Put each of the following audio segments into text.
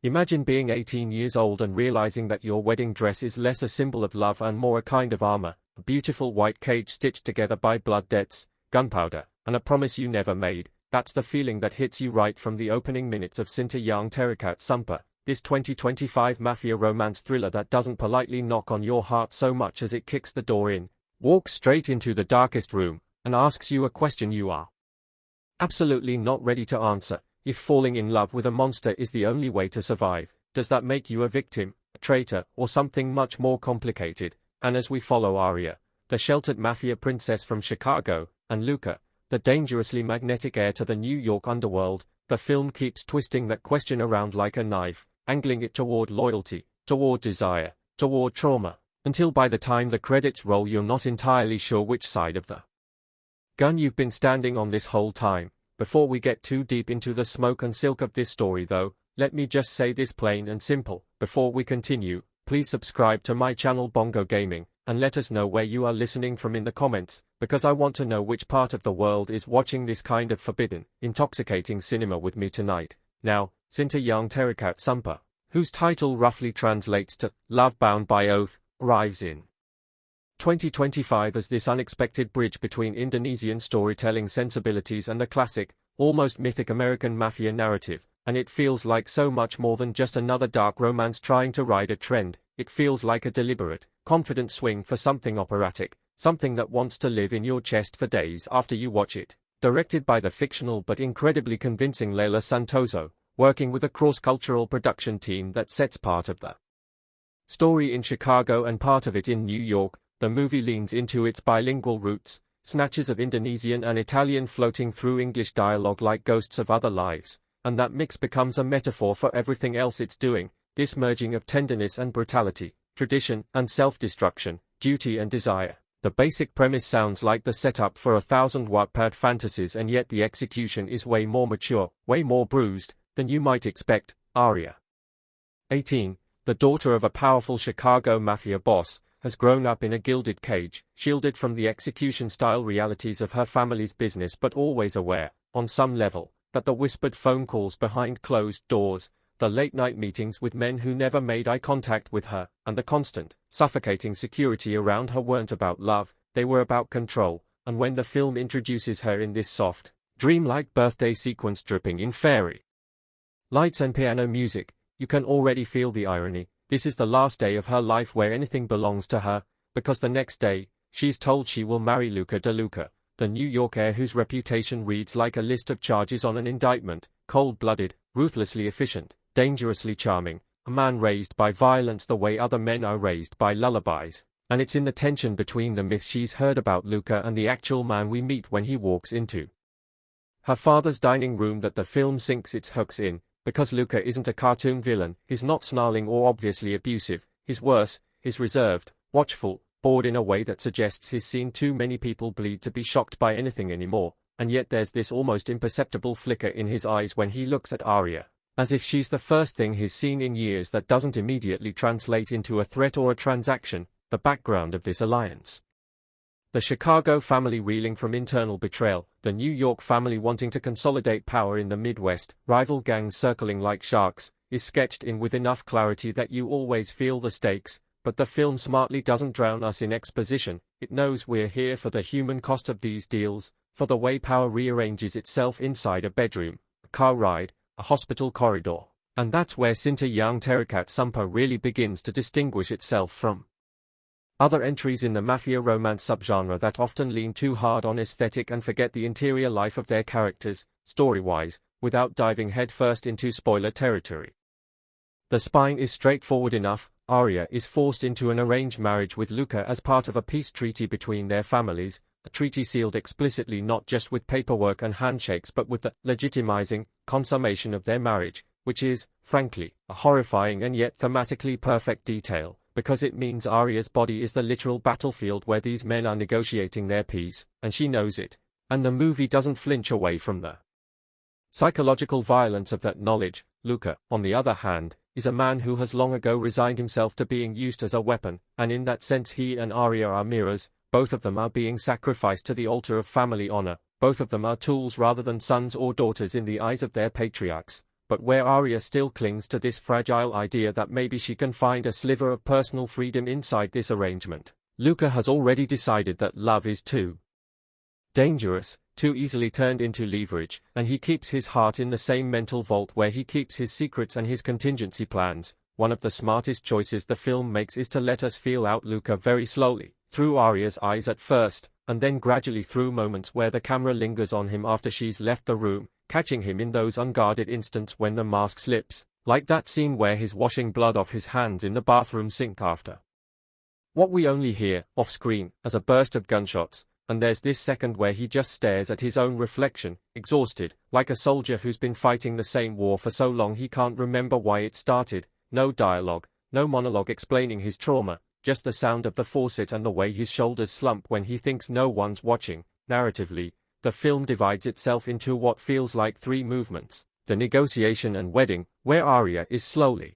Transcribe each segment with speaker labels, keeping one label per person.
Speaker 1: Imagine being 18 years old and realizing that your wedding dress is less a symbol of love and more a kind of armor, a beautiful white cage stitched together by blood debts, gunpowder, and a promise you never made. That's the feeling that hits you right from the opening minutes of Cinta yang Terikat Sumpah, this 2025 mafia romance thriller that doesn't politely knock on your heart so much as it kicks the door in, walks straight into the darkest room, and asks you a question you are absolutely not ready to answer. If falling in love with a monster is the only way to survive, does that make you a victim, a traitor, or something much more complicated? And as we follow Aria, the sheltered mafia princess from Chicago, and Luca, the dangerously magnetic heir to the New York underworld, the film keeps twisting that question around like a knife, angling it toward loyalty, toward desire, toward trauma, until by the time the credits roll you're not entirely sure which side of the gun you've been standing on this whole time. Before we get too deep into the smoke and silk of this story though, let me just say this plain and simple. Before we continue, please subscribe to my channel Bongo Gaming, and let us know where you are listening from in the comments, because I want to know which part of the world is watching this kind of forbidden, intoxicating cinema with me tonight. Now, Cinta yang Terikat Sumpah, whose title roughly translates to Love Bound by Oath, arrives in 2025 as this unexpected bridge between Indonesian storytelling sensibilities and the classic, almost mythic American mafia narrative, and it feels like so much more than just another dark romance trying to ride a trend. It feels like a deliberate, confident swing for something operatic, something that wants to live in your chest for days after you watch it. Directed by the fictional but incredibly convincing Leila Santoso, working with a cross-cultural production team that sets part of the story in Chicago and part of it in New York, the movie leans into its bilingual roots, snatches of Indonesian and Italian floating through English dialogue like ghosts of other lives, and that mix becomes a metaphor for everything else it's doing, this merging of tenderness and brutality, tradition and self-destruction, duty and desire. The basic premise sounds like the setup for 1,000 Wattpad fantasies, and yet the execution is way more mature, way more bruised, than you might expect. Aria, 18, the daughter of a powerful Chicago mafia boss, has grown up in a gilded cage, shielded from the execution-style realities of her family's business, but always aware, on some level, that the whispered phone calls behind closed doors, the late-night meetings with men who never made eye contact with her, and the constant, suffocating security around her weren't about love, they were about control. And when the film introduces her in this soft, dreamlike birthday sequence dripping in fairy lights and piano music, you can already feel the irony. This is the last day of her life where anything belongs to her, because the next day, she's told she will marry Luca de Luca, the New York heir whose reputation reads like a list of charges on an indictment: cold-blooded, ruthlessly efficient, dangerously charming, a man raised by violence the way other men are raised by lullabies. And it's in the tension between the myth she's heard about Luca and the actual man we meet when he walks into her father's dining room that the film sinks its hooks in. Because Luca isn't a cartoon villain, he's not snarling or obviously abusive, he's worse, he's reserved, watchful, bored in a way that suggests he's seen too many people bleed to be shocked by anything anymore, and yet there's this almost imperceptible flicker in his eyes when he looks at Aria, as if she's the first thing he's seen in years that doesn't immediately translate into a threat or a transaction. The background of this alliance: the Chicago family reeling from internal betrayal, the New York family wanting to consolidate power in the Midwest, rival gangs circling like sharks, is sketched in with enough clarity that you always feel the stakes, but the film smartly doesn't drown us in exposition. It knows we're here for the human cost of these deals, for the way power rearranges itself inside a bedroom, a car ride, a hospital corridor. And that's where Cinta yang Terikat Sumpah really begins to distinguish itself from other entries in the mafia romance subgenre that often lean too hard on aesthetic and forget the interior life of their characters, story-wise, without diving headfirst into spoiler territory. The spine is straightforward enough. Aria is forced into an arranged marriage with Luca as part of a peace treaty between their families, a treaty sealed explicitly not just with paperwork and handshakes but with the legitimizing consummation of their marriage, which is, frankly, a horrifying and yet thematically perfect detail, because it means Aria's body is the literal battlefield where these men are negotiating their peace, and she knows it. And the movie doesn't flinch away from the psychological violence of that knowledge. Luca, on the other hand, is a man who has long ago resigned himself to being used as a weapon, and in that sense he and Aria are mirrors. Both of them are being sacrificed to the altar of family honor, both of them are tools rather than sons or daughters in the eyes of their patriarchs. but where Arya still clings to this fragile idea that maybe she can find a sliver of personal freedom inside this arrangement. Luca has already decided that love is too dangerous, too easily turned into leverage, and he keeps his heart in the same mental vault where he keeps his secrets and his contingency plans. One of the smartest choices the film makes is to let us feel out Luca very slowly, through Arya's eyes at first, and then gradually through moments where the camera lingers on him after she's left the room, catching him in those unguarded instants when the mask slips, like that scene where he's washing blood off his hands in the bathroom sink after what we only hear, off-screen, as a burst of gunshots. And there's this second where he just stares at his own reflection, exhausted, like a soldier who's been fighting the same war for so long he can't remember why it started. No dialogue, no monologue explaining his trauma, just the sound of the faucet and the way his shoulders slump when he thinks no one's watching. Narratively, the film divides itself into what feels like three movements: the negotiation and wedding, where Arya is slowly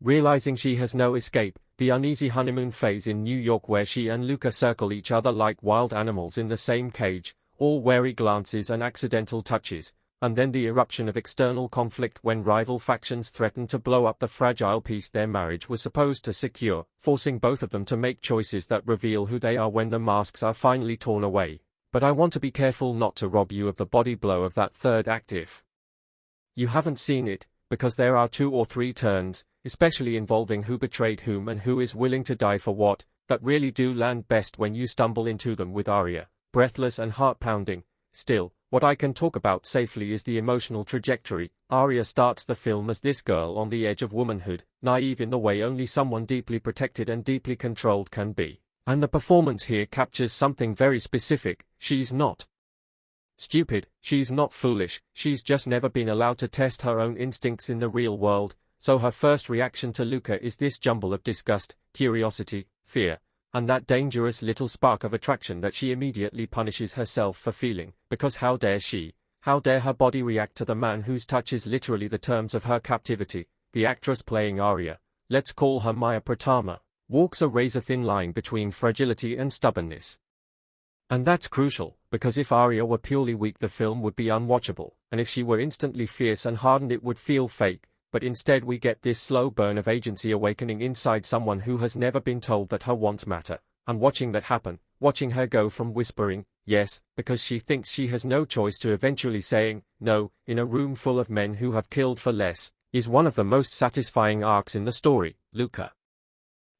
Speaker 1: realizing she has no escape; the uneasy honeymoon phase in New York where she and Luca circle each other like wild animals in the same cage, all wary glances and accidental touches; and then the eruption of external conflict when rival factions threaten to blow up the fragile peace their marriage was supposed to secure, forcing both of them to make choices that reveal who they are when the masks are finally torn away. But I want to be careful not to rob you of the body blow of that third act if you haven't seen it, because there are 2 or 3 turns, especially involving who betrayed whom and who is willing to die for what, that really do land best when you stumble into them with Arya, breathless and heart-pounding. Still, what I can talk about safely is the emotional trajectory. Arya starts the film as this girl on the edge of womanhood, naive in the way only someone deeply protected and deeply controlled can be. And the performance here captures something very specific. She's not stupid, she's not foolish, she's just never been allowed to test her own instincts in the real world. So her first reaction to Luca is this jumble of disgust, curiosity, fear, and that dangerous little spark of attraction that she immediately punishes herself for feeling, because how dare she, how dare her body react to the man whose touch is literally the terms of her captivity. The actress playing Arya, let's call her Maya Pratama, walks a razor-thin line between fragility and stubbornness. And that's crucial, because if Arya were purely weak the film would be unwatchable, and if she were instantly fierce and hardened it would feel fake. But instead we get this slow burn of agency awakening inside someone who has never been told that her wants matter, and watching that happen, watching her go from whispering, yes, because she thinks she has no choice, to eventually saying, no, in a room full of men who have killed for less, is one of the most satisfying arcs in the story. Luca,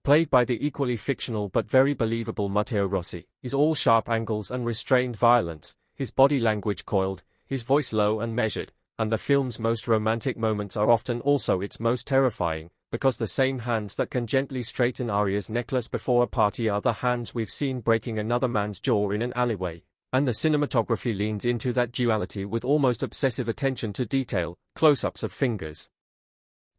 Speaker 1: played by the equally fictional but very believable Matteo Rossi, is all sharp angles and restrained violence, his body language coiled, his voice low and measured. And the film's most romantic moments are often also its most terrifying, because the same hands that can gently straighten Arya's necklace before a party are the hands we've seen breaking another man's jaw in an alleyway. And the cinematography leans into that duality with almost obsessive attention to detail, close-ups of fingers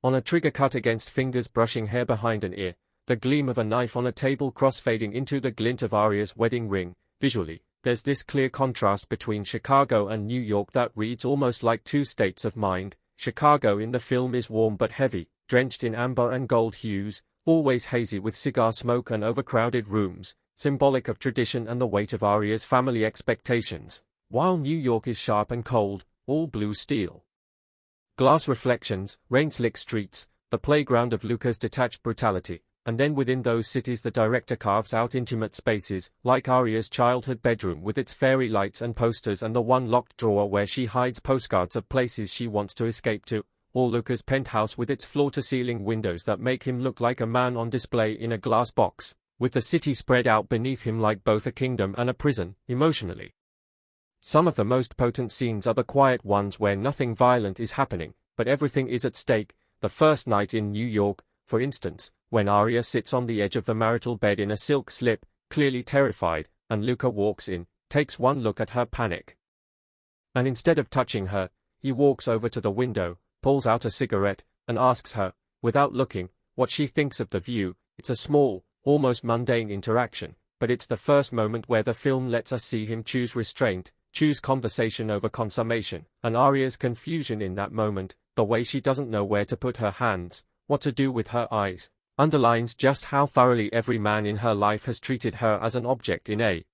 Speaker 1: on a trigger cut against fingers brushing hair behind an ear, the gleam of a knife on a table cross-fading into the glint of Arya's wedding ring. Visually, there's this clear contrast between Chicago and New York that reads almost like 2 states of mind. Chicago in the film is warm but heavy, drenched in amber and gold hues, always hazy with cigar smoke and overcrowded rooms, symbolic of tradition and the weight of Arya's family expectations, while New York is sharp and cold, all blue steel. Glass reflections, rain-slick streets, the playground of Luca's detached brutality. And then within those cities the director carves out intimate spaces, like Arya's childhood bedroom with its fairy lights and posters and the one locked drawer where she hides postcards of places she wants to escape to, or Luca's penthouse with its floor-to-ceiling windows that make him look like a man on display in a glass box, with the city spread out beneath him like both a kingdom and a prison, emotionally. Some of the most potent scenes are the quiet ones where nothing violent is happening, but everything is at stake. The first night in New York, for instance, when Arya sits on the edge of the marital bed in a silk slip, clearly terrified, and Luca walks in, takes one look at her panic. And instead of touching her, he walks over to the window, pulls out a cigarette, and asks her, without looking, what she thinks of the view. It's a small, almost mundane interaction, but it's the first moment where the film lets us see him choose restraint, choose conversation over consummation, and Arya's confusion in that moment, the way she doesn't know where to put her hands, what to do with her eyes, underlines just how thoroughly every man in her life has treated her as an object in a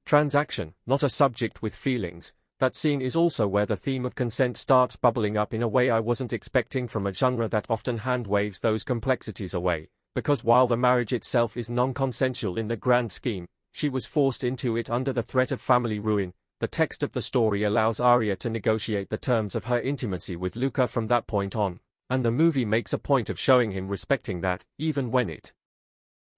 Speaker 1: transaction, not a subject with feelings. that scene is also where the theme of consent starts bubbling up in a way I wasn't expecting from a genre that often hand-waves those complexities away, because while the marriage itself is non-consensual in the grand scheme, she was forced into it under the threat of family ruin. The text of the story allows Arya to negotiate the terms of her intimacy with Luca from that point on, and the movie makes a point of showing him respecting that, even when it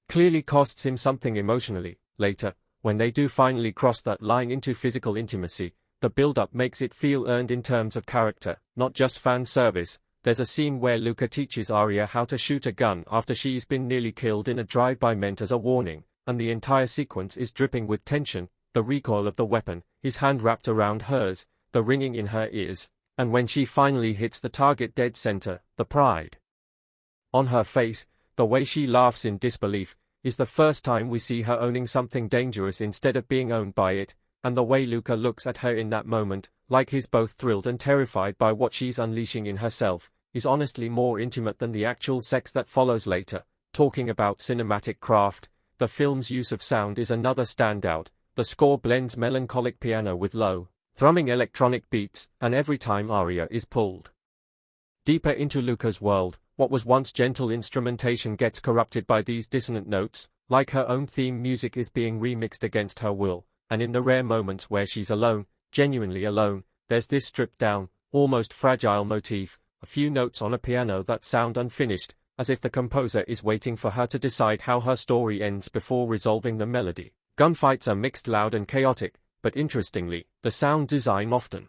Speaker 1: clearly costs him something emotionally. Later, when they do finally cross that line into physical intimacy, the build-up makes it feel earned in terms of character, not just fan service. There's a scene where Luca teaches Arya how to shoot a gun after she's been nearly killed in a drive-by meant as a warning, and the entire sequence is dripping with tension, the recoil of the weapon, his hand wrapped around hers, the ringing in her ears, and when she finally hits the target dead center, the pride on her face, the way she laughs in disbelief, is the first time we see her owning something dangerous instead of being owned by it, and the way Luca looks at her in that moment, like he's both thrilled and terrified by what she's unleashing in herself, is honestly more intimate than the actual sex that follows later. Talking about cinematic craft, the film's use of sound is another standout. The score blends melancholic piano with low, thrumming electronic beats, and every time Arya is pulled deeper into Luca's world, what was once gentle instrumentation gets corrupted by these dissonant notes, like her own theme music is being remixed against her will, and in the rare moments where she's alone, genuinely alone, there's this stripped-down, almost fragile motif, a few notes on a piano that sound unfinished, as if the composer is waiting for her to decide how her story ends before resolving the melody. Gunfights are mixed, loud and chaotic, but interestingly, the sound design often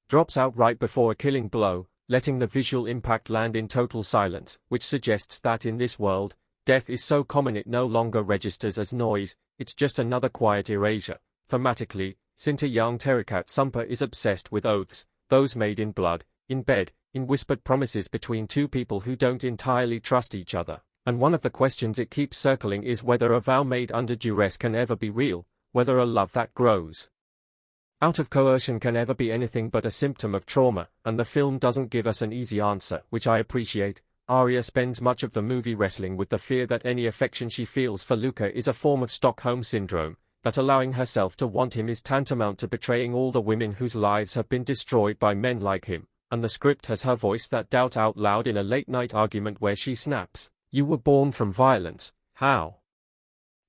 Speaker 1: drops out right before a killing blow, letting the visual impact land in total silence, which suggests that in this world, death is so common it no longer registers as noise, it's just another quiet erasure. Thematically, Cinta Terikat Sumpah is obsessed with oaths, those made in blood, in bed, in whispered promises between two people who don't entirely trust each other. And one of the questions it keeps circling is whether a vow made under duress can ever be real, whether a love that grows out of coercion can ever be anything but a symptom of trauma, and the film doesn't give us an easy answer, which I appreciate. Arya spends much of the movie wrestling with the fear that any affection she feels for Luca is a form of Stockholm Syndrome, that allowing herself to want him is tantamount to betraying all the women whose lives have been destroyed by men like him, and the script has her voice that doubt out loud in a late-night argument where she snaps, "You were born from violence, how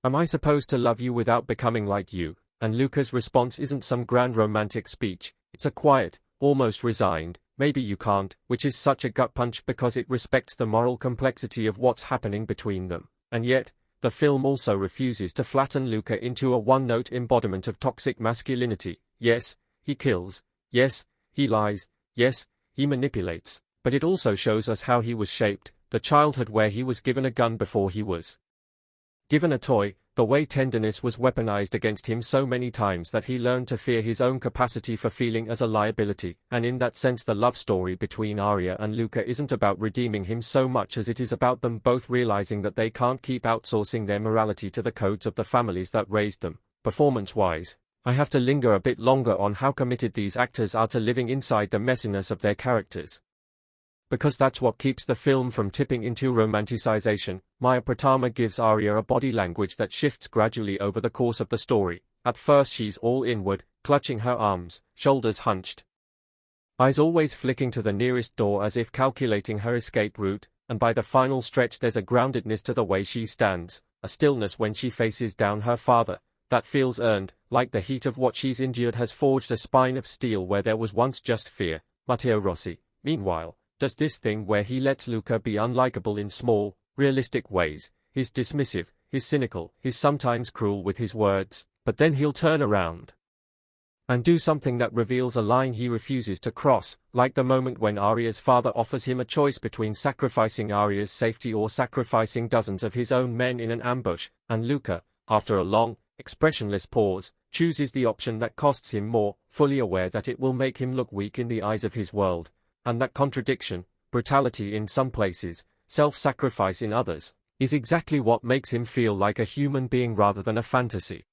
Speaker 1: am I supposed to love you without becoming like you?" And Luca's response isn't some grand romantic speech, it's a quiet, almost resigned, "Maybe you can't," which is such a gut punch because it respects the moral complexity of what's happening between them. And yet, the film also refuses to flatten Luca into a one-note embodiment of toxic masculinity. Yes, he kills, yes, he lies, yes, he manipulates, but it also shows us how he was shaped, the childhood where he was given a gun before he was given a toy, the way tenderness was weaponized against him so many times that he learned to fear his own capacity for feeling as a liability, and in that sense the love story between Arya and Luca isn't about redeeming him so much as it is about them both realizing that they can't keep outsourcing their morality to the codes of the families that raised them. Performance-wise, I have to linger a bit longer on how committed these actors are to living inside the messiness of their characters, because that's what keeps the film from tipping into romanticization. Maya Pratama gives Arya a body language that shifts gradually over the course of the story. At first she's all inward, clutching her arms, shoulders hunched, eyes always flicking to the nearest door as if calculating her escape route, and by the final stretch there's a groundedness to the way she stands, a stillness when she faces down her father, that feels earned, like the heat of what she's endured has forged a spine of steel where there was once just fear. Matteo Rossi, meanwhile, does this thing where he lets Luca be unlikable in small, realistic ways. He's dismissive, he's cynical, he's sometimes cruel with his words, but then he'll turn around and do something that reveals a line he refuses to cross, like the moment when Arya's father offers him a choice between sacrificing Arya's safety or sacrificing dozens of his own men in an ambush, and Luca, after a long, expressionless pause, chooses the option that costs him more, fully aware that it will make him look weak in the eyes of his world. And that contradiction, brutality in some places, self-sacrifice in others, is exactly what makes him feel like a human being rather than a fantasy.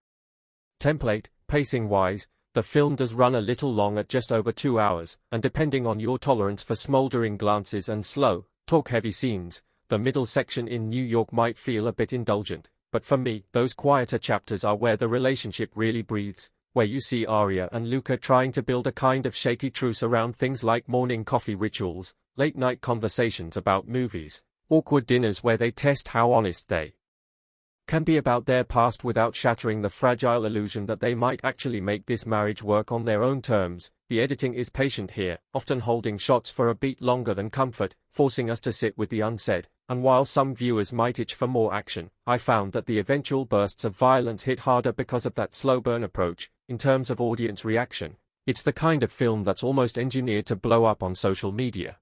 Speaker 1: Template, pacing-wise, the film does run a little long at just over 2 hours, and depending on your tolerance for smoldering glances and slow, talk-heavy scenes, the middle section in New York might feel a bit indulgent, but for me, those quieter chapters are where the relationship really breathes. where you see Arya and Luca trying to build a kind of shaky truce around things like morning coffee rituals, late-night conversations about movies, awkward dinners where they test how honest they can be about their past without shattering the fragile illusion that they might actually make this marriage work on their own terms. The editing is patient here, often holding shots for a beat longer than comfort, forcing us to sit with the unsaid, and while some viewers might itch for more action, I found that the eventual bursts of violence hit harder because of that slow burn approach. In terms of audience reaction, it's the kind of film that's almost engineered to blow up on social media.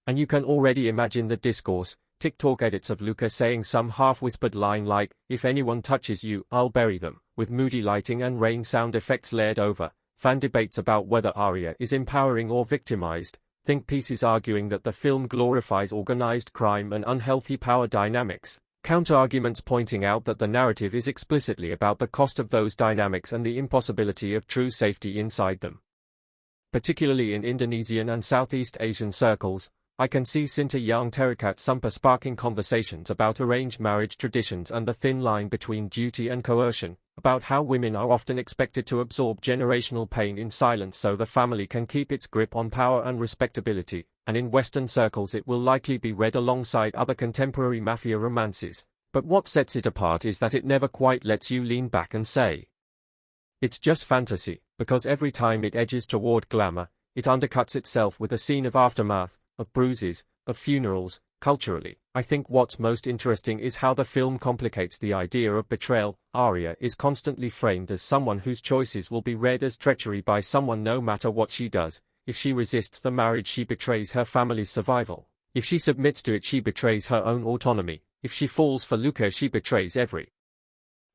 Speaker 1: And you can already imagine the discourse, TikTok edits of Luca saying some half-whispered line like, "If anyone touches you, I'll bury them," with moody lighting and rain sound effects layered over, fan debates about whether Arya is empowering or victimized, think pieces arguing that the film glorifies organized crime and unhealthy power dynamics, counter-arguments pointing out that the narrative is explicitly about the cost of those dynamics and the impossibility of true safety inside them. Particularly in Indonesian and Southeast Asian circles, I can see Cinta young Terikat Sumpah sparking conversations about arranged marriage traditions and the thin line between duty and coercion, about how women are often expected to absorb generational pain in silence so the family can keep its grip on power and respectability, and in Western circles it will likely be read alongside other contemporary mafia romances. But what sets it apart is that it never quite lets you lean back and say it's just fantasy, because every time it edges toward glamour, it undercuts itself with a scene of aftermath, of bruises, of funerals. Culturally, I think what's most interesting is how the film complicates the idea of betrayal. Arya is constantly framed as someone whose choices will be read as treachery by someone no matter what she does. If she resists the marriage, she betrays her family's survival. If she submits to it, she betrays her own autonomy. If she falls for Luca, she betrays every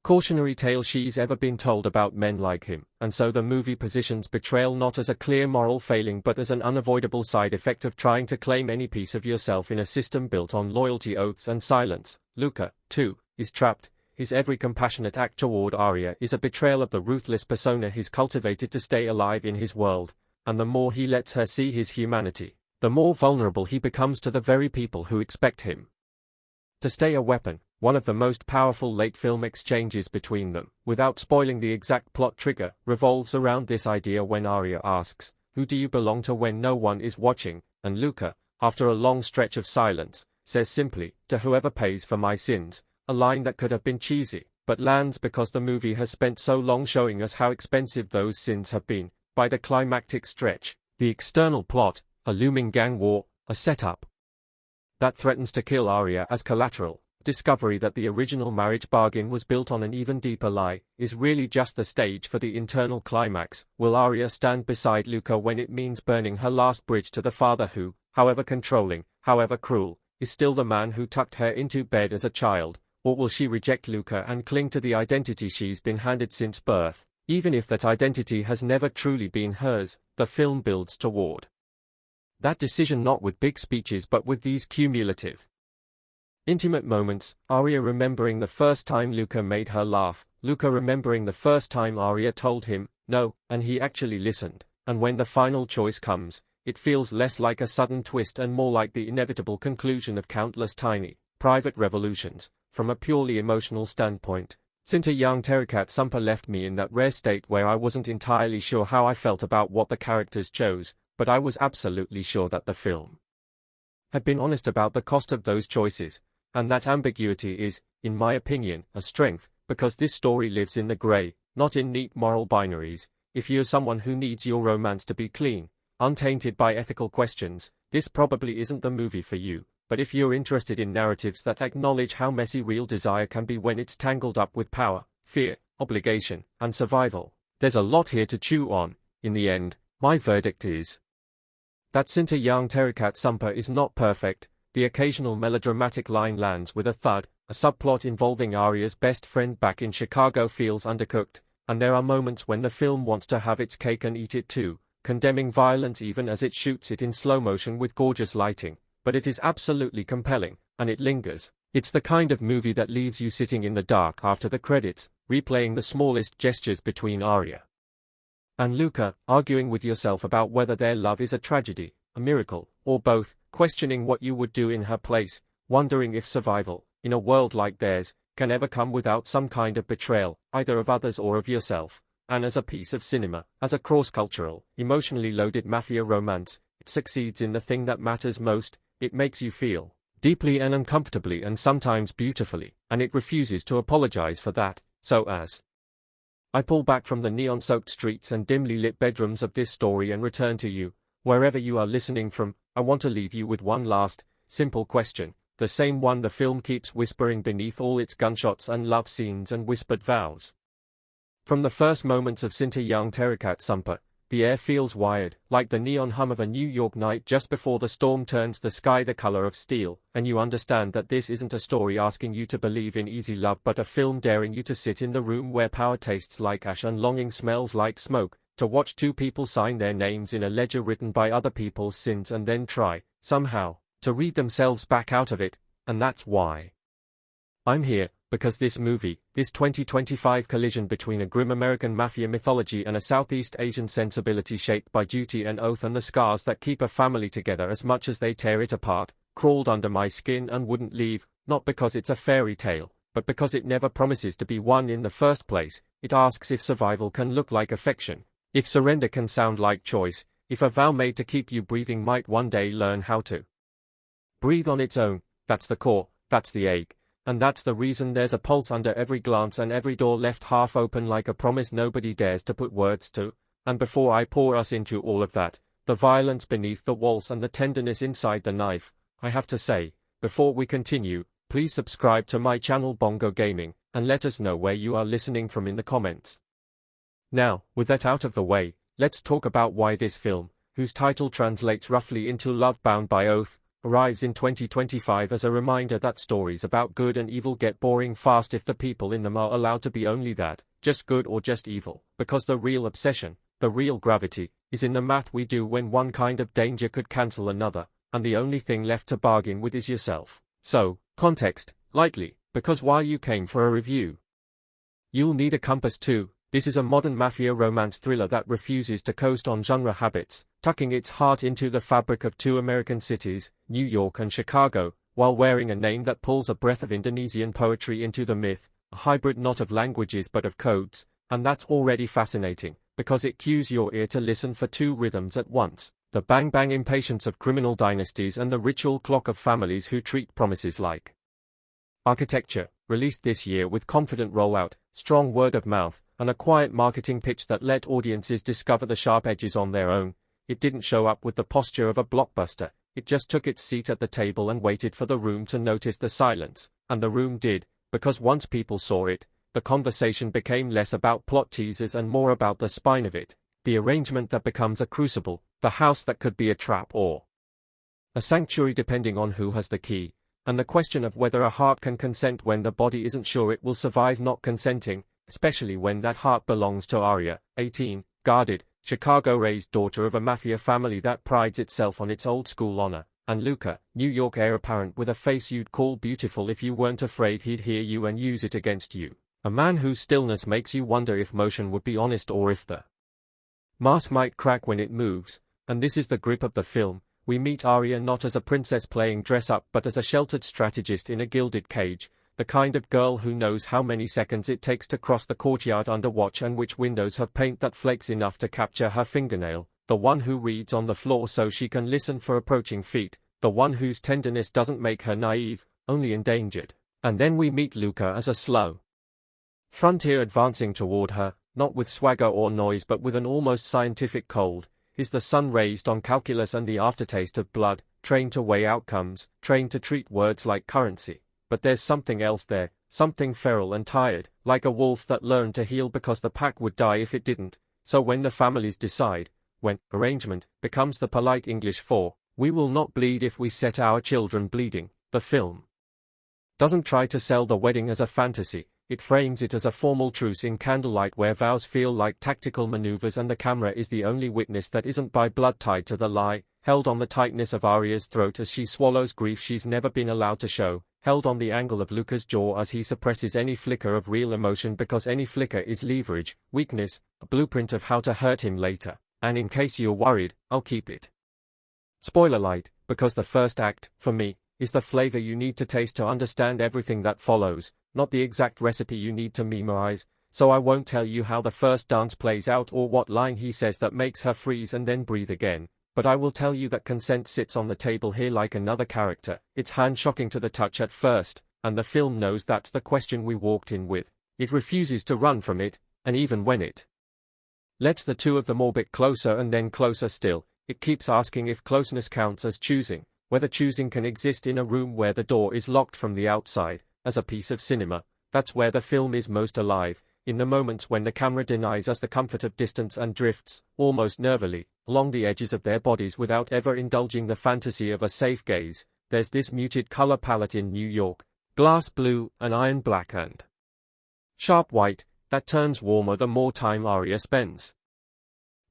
Speaker 1: cautionary tale she's ever been told about men like him, and so the movie positions betrayal not as a clear moral failing but as an unavoidable side effect of trying to claim any piece of yourself in a system built on loyalty, oaths and silence. Luca, too, is trapped. His every compassionate act toward Arya is a betrayal of the ruthless persona he's cultivated to stay alive in his world, and the more he lets her see his humanity, the more vulnerable he becomes to the very people who expect him to stay a weapon. One of the most powerful late film exchanges between them, without spoiling the exact plot trigger, revolves around this idea when Arya asks, "Who do you belong to when no one is watching?" and Luca, after a long stretch of silence, says simply, "To whoever pays for my sins," a line that could have been cheesy, but lands because the movie has spent so long showing us how expensive those sins have been. By the climactic stretch, the external plot, a looming gang war, a setup that threatens to kill Arya as collateral, discovery that the original marriage bargain was built on an even deeper lie, is really just the stage for the internal climax. Will Arya stand beside Luca when it means burning her last bridge to the father who, however controlling, however cruel, is still the man who tucked her into bed as a child? Or will she reject Luca and cling to the identity she's been handed since birth, even if that identity has never truly been hers? The film builds toward that decision not with big speeches but with these cumulative, intimate moments. Arya remembering the first time Luca made her laugh, Luca remembering the first time Arya told him no, and he actually listened, and when the final choice comes, it feels less like a sudden twist and more like the inevitable conclusion of countless tiny, private revolutions. From a purely emotional standpoint, Cinta young Terikat Sumpah left me in that rare state where I wasn't entirely sure how I felt about what the characters chose, but I was absolutely sure that the film had been honest about the cost of those choices. And that ambiguity is, in my opinion, a strength, because this story lives in the grey, not in neat moral binaries. If you're someone who needs your romance to be clean, untainted by ethical questions, this probably isn't the movie for you. But if you're interested in narratives that acknowledge how messy real desire can be when it's tangled up with power, fear, obligation, and survival, there's a lot here to chew on. In the end, my verdict is that Cinta young Terikat Sumpah is not perfect. The occasional melodramatic line lands with a thud, a subplot involving Arya's best friend back in Chicago feels undercooked, and there are moments when the film wants to have its cake and eat it too, condemning violence even as it shoots it in slow motion with gorgeous lighting. But it is absolutely compelling, and it lingers. It's the kind of movie that leaves you sitting in the dark after the credits, replaying the smallest gestures between Arya and Luca, arguing with yourself about whether their love is a tragedy, a miracle, or both, questioning what you would do in her place, wondering if survival, in a world like theirs, can ever come without some kind of betrayal, either of others or of yourself. and as a piece of cinema, as a cross-cultural, emotionally loaded mafia romance, it succeeds in the thing that matters most. It makes you feel deeply and uncomfortably and sometimes beautifully, and it refuses to apologize for that. So as I pull back from the neon-soaked streets and dimly lit bedrooms of this story and return to you, wherever you are listening from, I want to leave you with one last, simple question, the same one the film keeps whispering beneath all its gunshots and love scenes and whispered vows. From the first moments of Cinta young Terikat Sumpah, the air feels wired, like the neon hum of a New York night just before the storm turns the sky the color of steel, and you understand that this isn't a story asking you to believe in easy love but a film daring you to sit in the room where power tastes like ash and longing smells like smoke, to watch two people sign their names in a ledger written by other people's sins and then try, somehow, to read themselves back out of it, and that's why I'm here, because this movie, this 2025 collision between a grim American mafia mythology and a Southeast Asian sensibility shaped by duty and oath and the scars that keep a family together as much as they tear it apart, crawled under my skin and wouldn't leave, not because it's a fairy tale, but because it never promises to be one in the first place. It asks if survival can look like affection, if surrender can sound like choice, if a vow made to keep you breathing might one day learn how to breathe on its own. That's the core, that's the ache. And that's the reason there's a pulse under every glance and every door left half open like a promise nobody dares to put words to. And before I pour us into all of that, the violence beneath the walls and the tenderness inside the knife, I have to say, before we continue, please subscribe to my channel Bongo Gaming, and let us know where you are listening from in the comments. Now, with that out of the way, let's talk about why this film, whose title translates roughly into Love Bound by Oath, arrives in 2025 as a reminder that stories about good and evil get boring fast if the people in them are allowed to be only that, just good or just evil, because the real obsession, the real gravity, is in the math we do when one kind of danger could cancel another, and the only thing left to bargain with is yourself. So, context, lightly, because while you came for a review, you'll need a compass too. This is a modern mafia romance thriller that refuses to coast on genre habits, tucking its heart into the fabric of two American cities, New York and Chicago, while wearing a name that pulls a breath of Indonesian poetry into the myth, a hybrid not of languages but of codes, and that's already fascinating, because it cues your ear to listen for two rhythms at once, the bang-bang impatience of criminal dynasties and the ritual clock of families who treat promises like architecture. Released this year with confident rollout, strong word of mouth, and a quiet marketing pitch that let audiences discover the sharp edges on their own. It didn't show up with the posture of a blockbuster, it just took its seat at the table and waited for the room to notice the silence, and the room did, because once people saw it, the conversation became less about plot teasers and more about the spine of it, the arrangement that becomes a crucible, the house that could be a trap or a sanctuary depending on who has the key. And the question of whether a heart can consent when the body isn't sure it will survive not consenting, especially when that heart belongs to Arya, 18, guarded, Chicago-raised daughter of a mafia family that prides itself on its old-school honor, and Luca, New York heir apparent with a face you'd call beautiful if you weren't afraid he'd hear you and use it against you, a man whose stillness makes you wonder if motion would be honest or if the mask might crack when it moves. And this is the grip of the film. We meet Arya not as a princess playing dress-up but as a sheltered strategist in a gilded cage, the kind of girl who knows how many seconds it takes to cross the courtyard under watch and which windows have paint that flakes enough to capture her fingernail, the one who reads on the floor so she can listen for approaching feet, the one whose tenderness doesn't make her naive, only endangered. And then we meet Luca as a slow frontier advancing toward her, not with swagger or noise but with an almost scientific cold. Is the sun raised on calculus and the aftertaste of blood, trained to weigh outcomes, trained to treat words like currency. But there's something else there, something feral and tired, like a wolf that learned to heal because the pack would die if it didn't. So when the families decide, when arrangement becomes the polite English for, we will not bleed if we set our children bleeding, the film doesn't try to sell the wedding as a fantasy. It frames it as a formal truce in candlelight where vows feel like tactical maneuvers and the camera is the only witness that isn't by blood tied to the lie, held on the tightness of Arya's throat as she swallows grief she's never been allowed to show, held on the angle of Luca's jaw as he suppresses any flicker of real emotion because any flicker is leverage, weakness, a blueprint of how to hurt him later. And in case you're worried, I'll keep it spoiler light, because the first act, for me, is the flavor you need to taste to understand everything that follows. Not the exact recipe you need to memorize, so I won't tell you how the first dance plays out or what line he says that makes her freeze and then breathe again. But I will tell you that consent sits on the table here like another character. It's hand-shocking to the touch at first, and the film knows that's the question we walked in with. It refuses to run from it, and even when it lets the two of them orbit closer and then closer still, it keeps asking if closeness counts as choosing, whether choosing can exist in a room where the door is locked from the outside. As a piece of cinema, that's where the film is most alive, in the moments when the camera denies us the comfort of distance and drifts, almost nervily, along the edges of their bodies without ever indulging the fantasy of a safe gaze. There's this muted color palette in New York, glass blue and iron black and sharp white, that turns warmer the more time Arya spends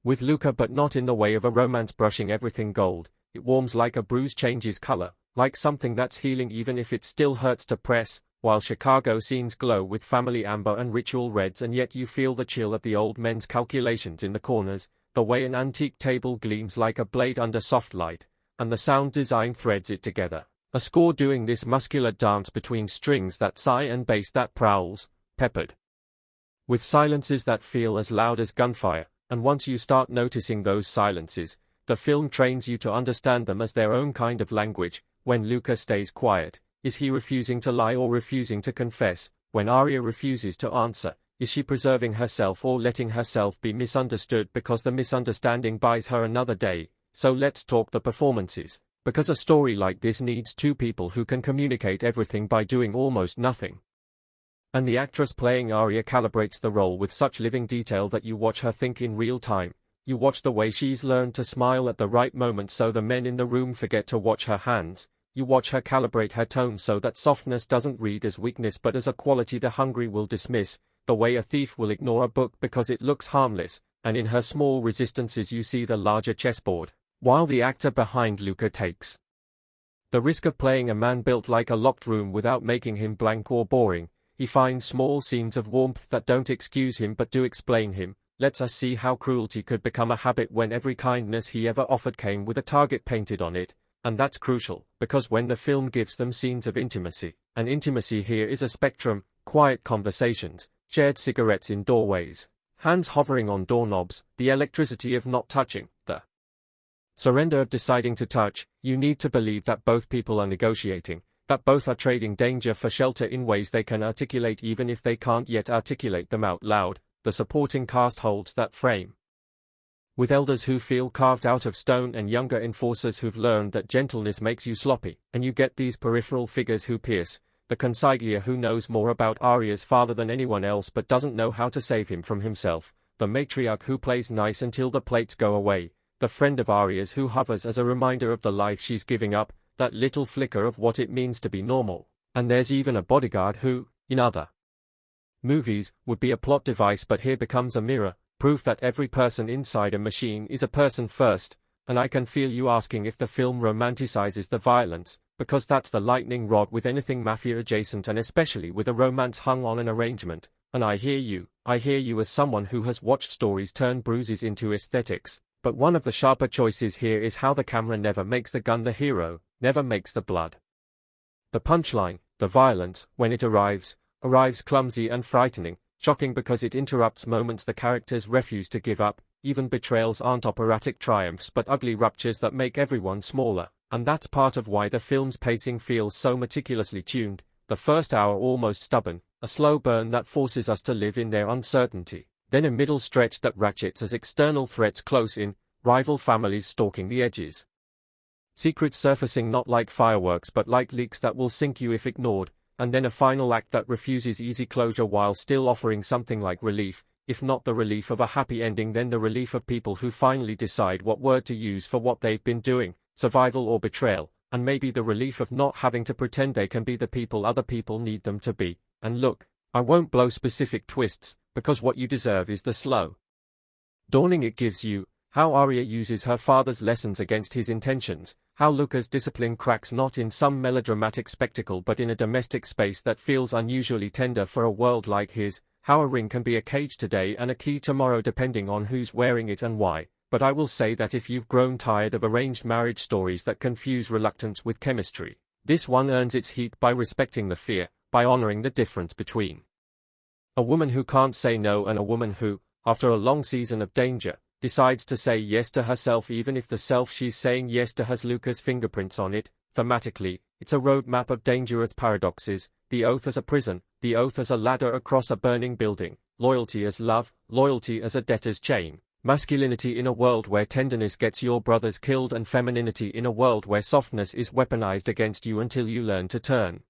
Speaker 1: with Luca, but not in the way of a romance brushing everything gold. It warms like a bruise changes color, like something that's healing even if it still hurts to press, while Chicago scenes glow with family amber and ritual reds, and yet you feel the chill of the old men's calculations in the corners, the way an antique table gleams like a blade under soft light, and the sound design threads it together. A score doing this muscular dance between strings that sigh and bass that prowls, peppered with silences that feel as loud as gunfire, and once you start noticing those silences, the film trains you to understand them as their own kind of language. When Luca stays quiet, is he refusing to lie or refusing to confess? When Arya refuses to answer, is she preserving herself or letting herself be misunderstood because the misunderstanding buys her another day? So let's talk the performances, because a story like this needs two people who can communicate everything by doing almost nothing. And the actress playing Arya calibrates the role with such living detail that you watch her think in real time. You watch the way she's learned to smile at the right moment so the men in the room forget to watch her hands. You watch her calibrate her tone so that softness doesn't read as weakness but as a quality the hungry will dismiss, the way a thief will ignore a book because it looks harmless, and in her small resistances you see the larger chessboard, while the actor behind Luca takes the risk of playing a man built like a locked room without making him blank or boring. He finds small scenes of warmth that don't excuse him but do explain him, lets us see how cruelty could become a habit when every kindness he ever offered came with a target painted on it. And that's crucial, because when the film gives them scenes of intimacy, and intimacy here is a spectrum, quiet conversations, shared cigarettes in doorways, hands hovering on doorknobs, the electricity of not touching, the surrender of deciding to touch, you need to believe that both people are negotiating, that both are trading danger for shelter in ways they can articulate even if they can't yet articulate them out loud. The supporting cast holds that frame, with elders who feel carved out of stone and younger enforcers who've learned that gentleness makes you sloppy, and you get these peripheral figures who pierce, the consigliere who knows more about Arya's father than anyone else but doesn't know how to save him from himself, the matriarch who plays nice until the plates go away, the friend of Arya's who hovers as a reminder of the life she's giving up, that little flicker of what it means to be normal, and there's even a bodyguard who, in other movies, would be a plot device but here becomes a mirror, proof that every person inside a machine is a person first. And I can feel you asking if the film romanticizes the violence, because that's the lightning rod with anything mafia adjacent and especially with a romance hung on an arrangement. And I hear you as someone who has watched stories turn bruises into aesthetics, but one of the sharper choices here is how the camera never makes the gun the hero, never makes the blood the punchline. The violence, when it arrives clumsy and frightening, shocking because it interrupts moments the characters refuse to give up. Even betrayals aren't operatic triumphs but ugly ruptures that make everyone smaller, and that's part of why the film's pacing feels so meticulously tuned. The first hour almost stubborn, a slow burn that forces us to live in their uncertainty, then a middle stretch that ratchets as external threats close in, rival families stalking the edges, secrets surfacing not like fireworks but like leaks that will sink you if ignored, and then a final act that refuses easy closure while still offering something like relief, if not the relief of a happy ending then the relief of people who finally decide what word to use for what they've been doing, survival or betrayal, and maybe the relief of not having to pretend they can be the people other people need them to be. And look, I won't blow specific twists, because what you deserve is the slow dawning it gives you, how Arya uses her father's lessons against his intentions, how Luca's discipline cracks not in some melodramatic spectacle but in a domestic space that feels unusually tender for a world like his, how a ring can be a cage today and a key tomorrow depending on who's wearing it and why. But I will say that if you've grown tired of arranged marriage stories that confuse reluctance with chemistry, this one earns its heat by respecting the fear, by honoring the difference between A woman who can't say no, and a woman who, after a long season of danger, decides to say yes to herself even if the self she's saying yes to has Luca's fingerprints on it. Thematically, it's a roadmap of dangerous paradoxes: the oath as a prison, the oath as a ladder across a burning building, loyalty as love, loyalty as a debtor's chain, masculinity in a world where tenderness gets your brothers killed, and femininity in a world where softness is weaponized against you until you learn to turn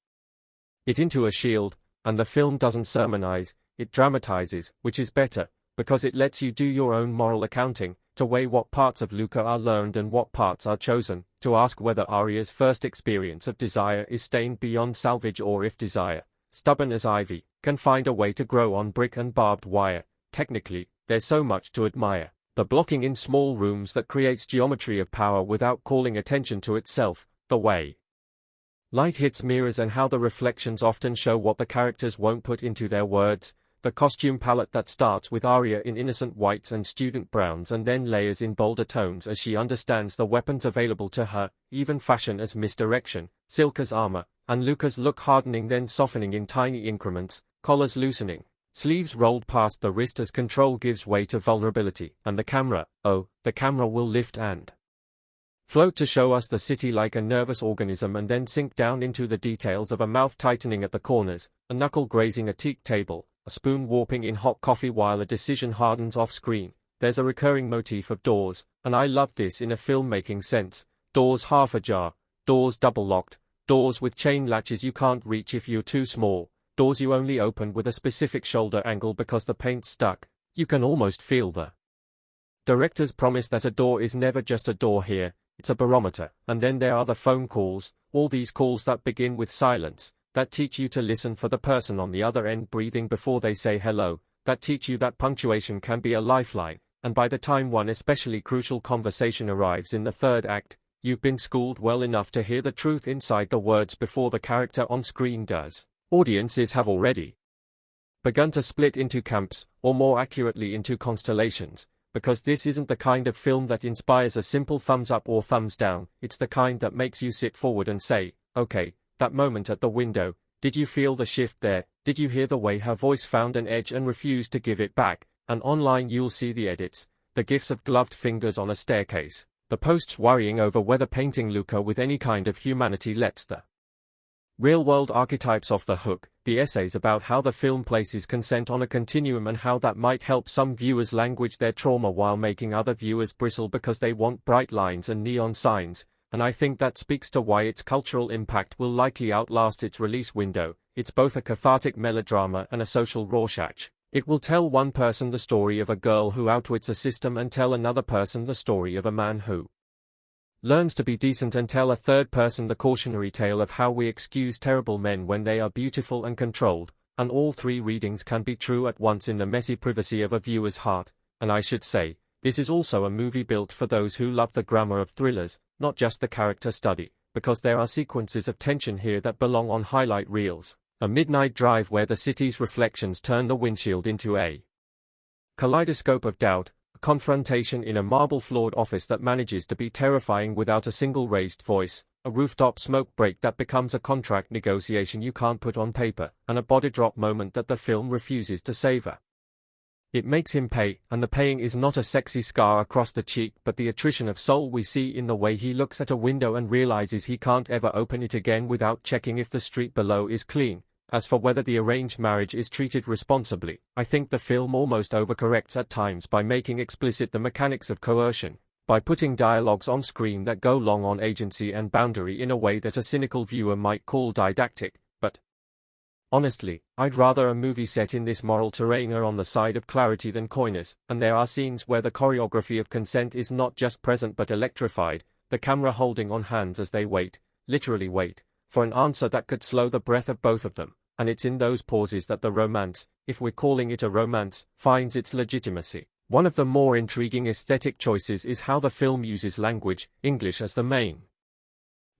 Speaker 1: it into a shield. And the film doesn't sermonize, it dramatizes, which is better, because it lets you do your own moral accounting, to weigh what parts of Luca are learned and what parts are chosen, to ask whether Arya's first experience of desire is stained beyond salvage, or if desire, stubborn as ivy, can find a way to grow on brick and barbed wire. Technically, there's so much to admire. The blocking in small rooms that creates geometry of power without calling attention to itself, the way light hits mirrors and how the reflections often show what the characters won't put into their words, the costume palette that starts with Arya in innocent whites and student browns and then layers in bolder tones as she understands the weapons available to her, even fashion as misdirection, silk as armor, and Luca's look hardening then softening in tiny increments, collars loosening, sleeves rolled past the wrist as control gives way to vulnerability, and the camera, oh, the camera will lift and float to show us the city like a nervous organism and then sink down into the details of a mouth tightening at the corners, a knuckle grazing a teak table, a spoon warping in hot coffee while a decision hardens off-screen. There's a recurring motif of doors, and I love this in a filmmaking sense: doors half ajar, doors double-locked, doors with chain latches you can't reach if you're too small, doors you only open with a specific shoulder angle because the paint's stuck. You can almost feel the director's promise that a door is never just a door here, it's a barometer. And then there are the phone calls, all these calls that begin with silence, that teach you to listen for the person on the other end breathing before they say hello, that teach you that punctuation can be a lifeline, and by the time one especially crucial conversation arrives in the third act, you've been schooled well enough to hear the truth inside the words before the character on screen does. Audiences have already begun to split into camps, or more accurately into constellations, because this isn't the kind of film that inspires a simple thumbs up or thumbs down. It's the kind that makes you sit forward and say, okay, that moment at the window, did you feel the shift there? Did you hear the way her voice found an edge and refused to give it back? And online you'll see the edits, the gifs of gloved fingers on a staircase, the posts worrying over whether painting Luca with any kind of humanity lets the real-world archetypes off the hook, the essays about how the film places consent on a continuum and how that might help some viewers language their trauma while making other viewers bristle because they want bright lines and neon signs, and I think that speaks to why its cultural impact will likely outlast its release window. It's both a cathartic melodrama and a social Rorschach. It will tell one person the story of a girl who outwits a system and tell another person the story of a man who learns to be decent, and tell a third person the cautionary tale of how we excuse terrible men when they are beautiful and controlled, and all three readings can be true at once in the messy privacy of a viewer's heart. And I should say, this is also a movie built for those who love the grammar of thrillers, not just the character study, because there are sequences of tension here that belong on highlight reels. A midnight drive where the city's reflections turn the windshield into a kaleidoscope of doubt, a confrontation in a marble-floored office that manages to be terrifying without a single raised voice, a rooftop smoke break that becomes a contract negotiation you can't put on paper, and a body drop moment that the film refuses to savor. It makes him pay, and the paying is not a sexy scar across the cheek but the attrition of soul we see in the way he looks at a window and realizes he can't ever open it again without checking if the street below is clean. As for whether the arranged marriage is treated responsibly, I think the film almost overcorrects at times by making explicit the mechanics of coercion, by putting dialogues on screen that go long on agency and boundary in a way that a cynical viewer might call didactic, but honestly, I'd rather a movie set in this moral terrain err on the side of clarity than coyness, and there are scenes where the choreography of consent is not just present but electrified, the camera holding on hands as they wait, literally wait, for an answer that could slow the breath of both of them. And it's in those pauses that the romance, if we're calling it a romance, finds its legitimacy. One of the more intriguing aesthetic choices is how the film uses language, English as the main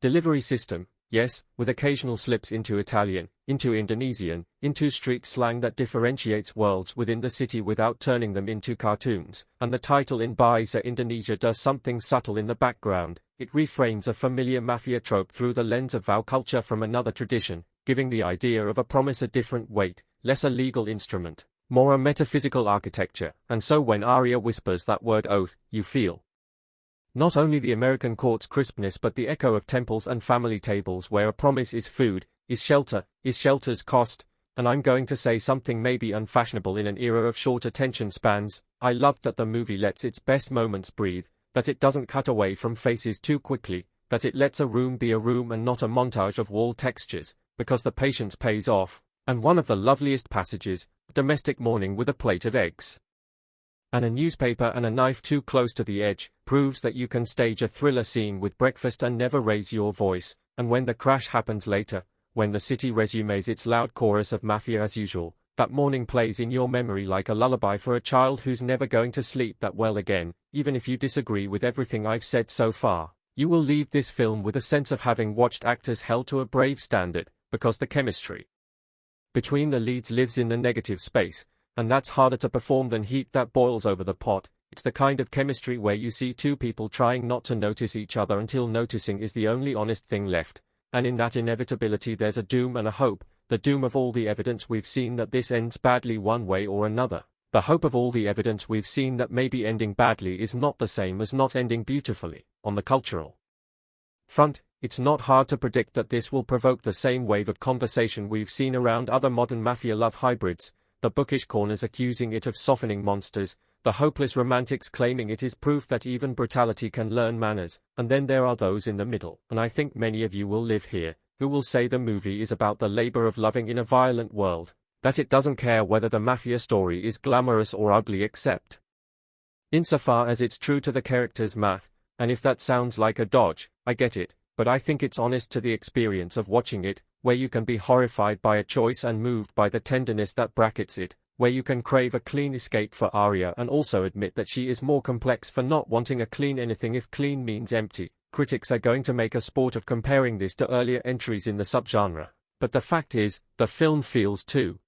Speaker 1: delivery system, yes, with occasional slips into Italian, into Indonesian, into street slang that differentiates worlds within the city without turning them into cartoons, and the title in Bahasa Indonesia does something subtle in the background. It reframes a familiar mafia trope through the lens of vow culture from another tradition, giving the idea of a promise a different weight. less a legal instrument, more a metaphysical architecture, and so when Arya whispers that word oath, you feel not only the American court's crispness but the echo of temples and family tables where a promise is food, is shelter's cost, and I'm going to say something maybe unfashionable in an era of short attention spans. I loved that the movie lets its best moments breathe, that it doesn't cut away from faces too quickly, that it lets a room be a room and not a montage of wall textures, because the patience pays off. And one of the loveliest passages, domestic morning with a plate of eggs and a newspaper and a knife too close to the edge, proves that you can stage a thriller scene with breakfast and never raise your voice. And when the crash happens later, when the city resumes its loud chorus of mafia as usual, that morning plays in your memory like a lullaby for a child who's never going to sleep that well again. Even if you disagree with everything I've said so far, you will leave this film with a sense of having watched actors held to a brave standard, because the chemistry between the leads lives in the negative space, and that's harder to perform than heat that boils over the pot. It's the kind of chemistry where you see two people trying not to notice each other until noticing is the only honest thing left, and in that inevitability there's a doom and a hope, the doom of all the evidence we've seen that this ends badly one way or another, the hope of all the evidence we've seen that maybe ending badly is not the same as not ending beautifully. On the cultural front, it's not hard to predict that this will provoke the same wave of conversation we've seen around other modern mafia love hybrids, the bookish corners accusing it of softening monsters, the hopeless romantics claiming it is proof that even brutality can learn manners, and then there are those in the middle, and I think many of you will live here, who will say the movie is about the labor of loving in a violent world, that it doesn't care whether the mafia story is glamorous or ugly except insofar as it's true to the character's math, and if that sounds like a dodge, I get it, but I think it's honest to the experience of watching it, where you can be horrified by a choice and moved by the tenderness that brackets it, where you can crave a clean escape for Arya and also admit that she is more complex for not wanting a clean anything if clean means empty. Critics are going to make a sport of comparing this to earlier entries in the subgenre, but the fact is, the film feels too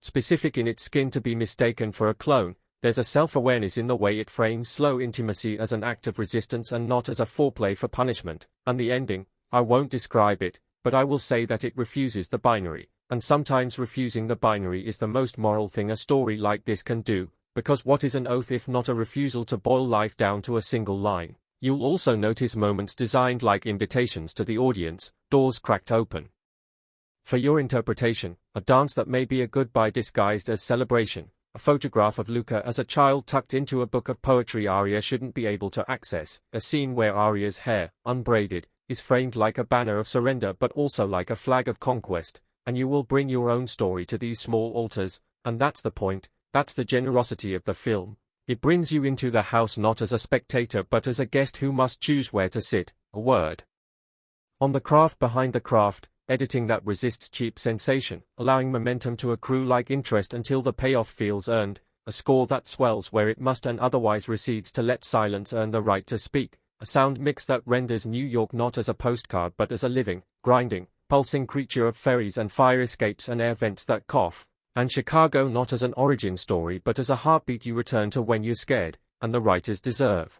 Speaker 1: specific in its skin to be mistaken for a clone. There's a self-awareness in the way it frames slow intimacy as an act of resistance and not as a foreplay for punishment, and the ending, I won't describe it, but I will say that it refuses the binary, and sometimes refusing the binary is the most moral thing a story like this can do, because what is an oath if not a refusal to boil life down to a single line? You'll also notice moments designed like invitations to the audience, doors cracked open for your interpretation, a dance that may be a goodbye disguised as celebration, a photograph of Luca as a child tucked into a book of poetry Arya shouldn't be able to access, a scene where Arya's hair, unbraided, is framed like a banner of surrender but also like a flag of conquest, and you will bring your own story to these small altars, and that's the point, that's the generosity of the film. It brings you into the house not as a spectator but as a guest who must choose where to sit. A word on the craft behind the craft, editing that resists cheap sensation, allowing momentum to accrue like interest until the payoff feels earned, a score that swells where it must and otherwise recedes to let silence earn the right to speak, a sound mix that renders New York not as a postcard but as a living, grinding, pulsing creature of ferries and fire escapes and air vents that cough, and Chicago not as an origin story but as a heartbeat you return to when you're scared, and the writers deserve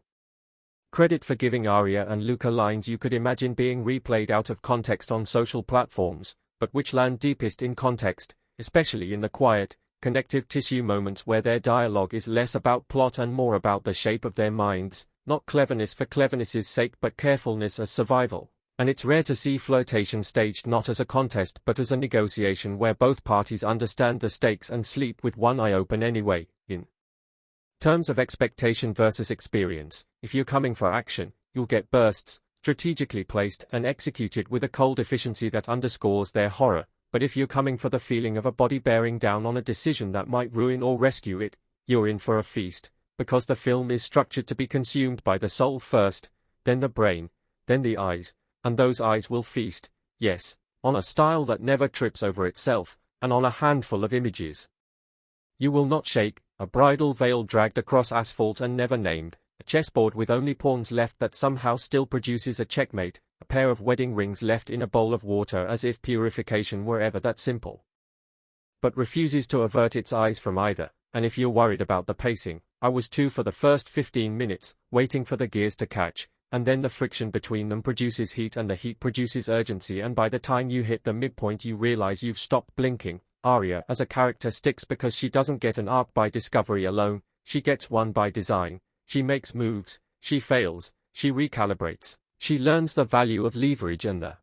Speaker 1: credit for giving Arya and Luca lines you could imagine being replayed out of context on social platforms, but which land deepest in context, especially in the quiet, connective tissue moments where their dialogue is less about plot and more about the shape of their minds, not cleverness for cleverness's sake but carefulness as survival. And it's rare to see flirtation staged not as a contest but as a negotiation where both parties understand the stakes and sleep with one eye open anyway. In terms of expectation versus experience, if you're coming for action, you'll get bursts, strategically placed and executed with a cold efficiency that underscores their horror, but if you're coming for the feeling of a body bearing down on a decision that might ruin or rescue it, you're in for a feast, because the film is structured to be consumed by the soul first, then the brain, then the eyes, and those eyes will feast, yes, on a style that never trips over itself, and on a handful of images you will not shake, a bridal veil dragged across asphalt and never named, a chessboard with only pawns left that somehow still produces a checkmate, a pair of wedding rings left in a bowl of water as if purification were ever that simple, but refuses to avert its eyes from either. And if you're worried about the pacing, I was too for the first 15 minutes, waiting for the gears to catch, and then the friction between them produces heat and the heat produces urgency and by the time you hit the midpoint you realize you've stopped blinking, Arya as a character sticks because she doesn't get an arc by discovery alone, she gets one by design. She makes moves, she fails, she recalibrates, she learns the value of leverage and the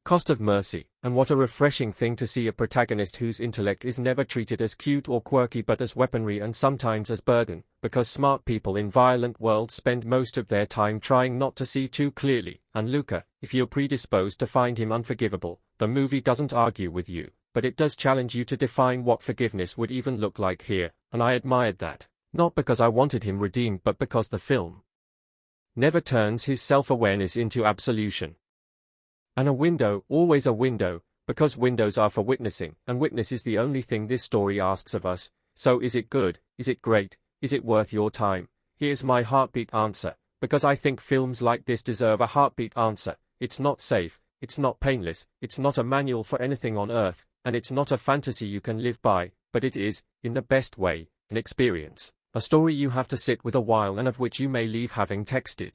Speaker 1: cost of mercy. And what a refreshing thing to see a protagonist whose intellect is never treated as cute or quirky but as weaponry and sometimes as burden, because smart people in violent worlds spend most of their time trying not to see too clearly. And Luca, if you're predisposed to find him unforgivable, the movie doesn't argue with you, but it does challenge you to define what forgiveness would even look like here, and I admired that. Not because I wanted him redeemed but because the film never turns his self-awareness into absolution. And a window, always a window, because windows are for witnessing, and witness is the only thing this story asks of us. So is it good? Is it great? Is it worth your time? Here's my heartbeat answer, because I think films like this deserve a heartbeat answer. It's not safe, it's not painless, it's not a manual for anything on earth, and it's not a fantasy you can live by, but it is, in the best way, an experience. A story you have to sit with a while and of which you may leave having texted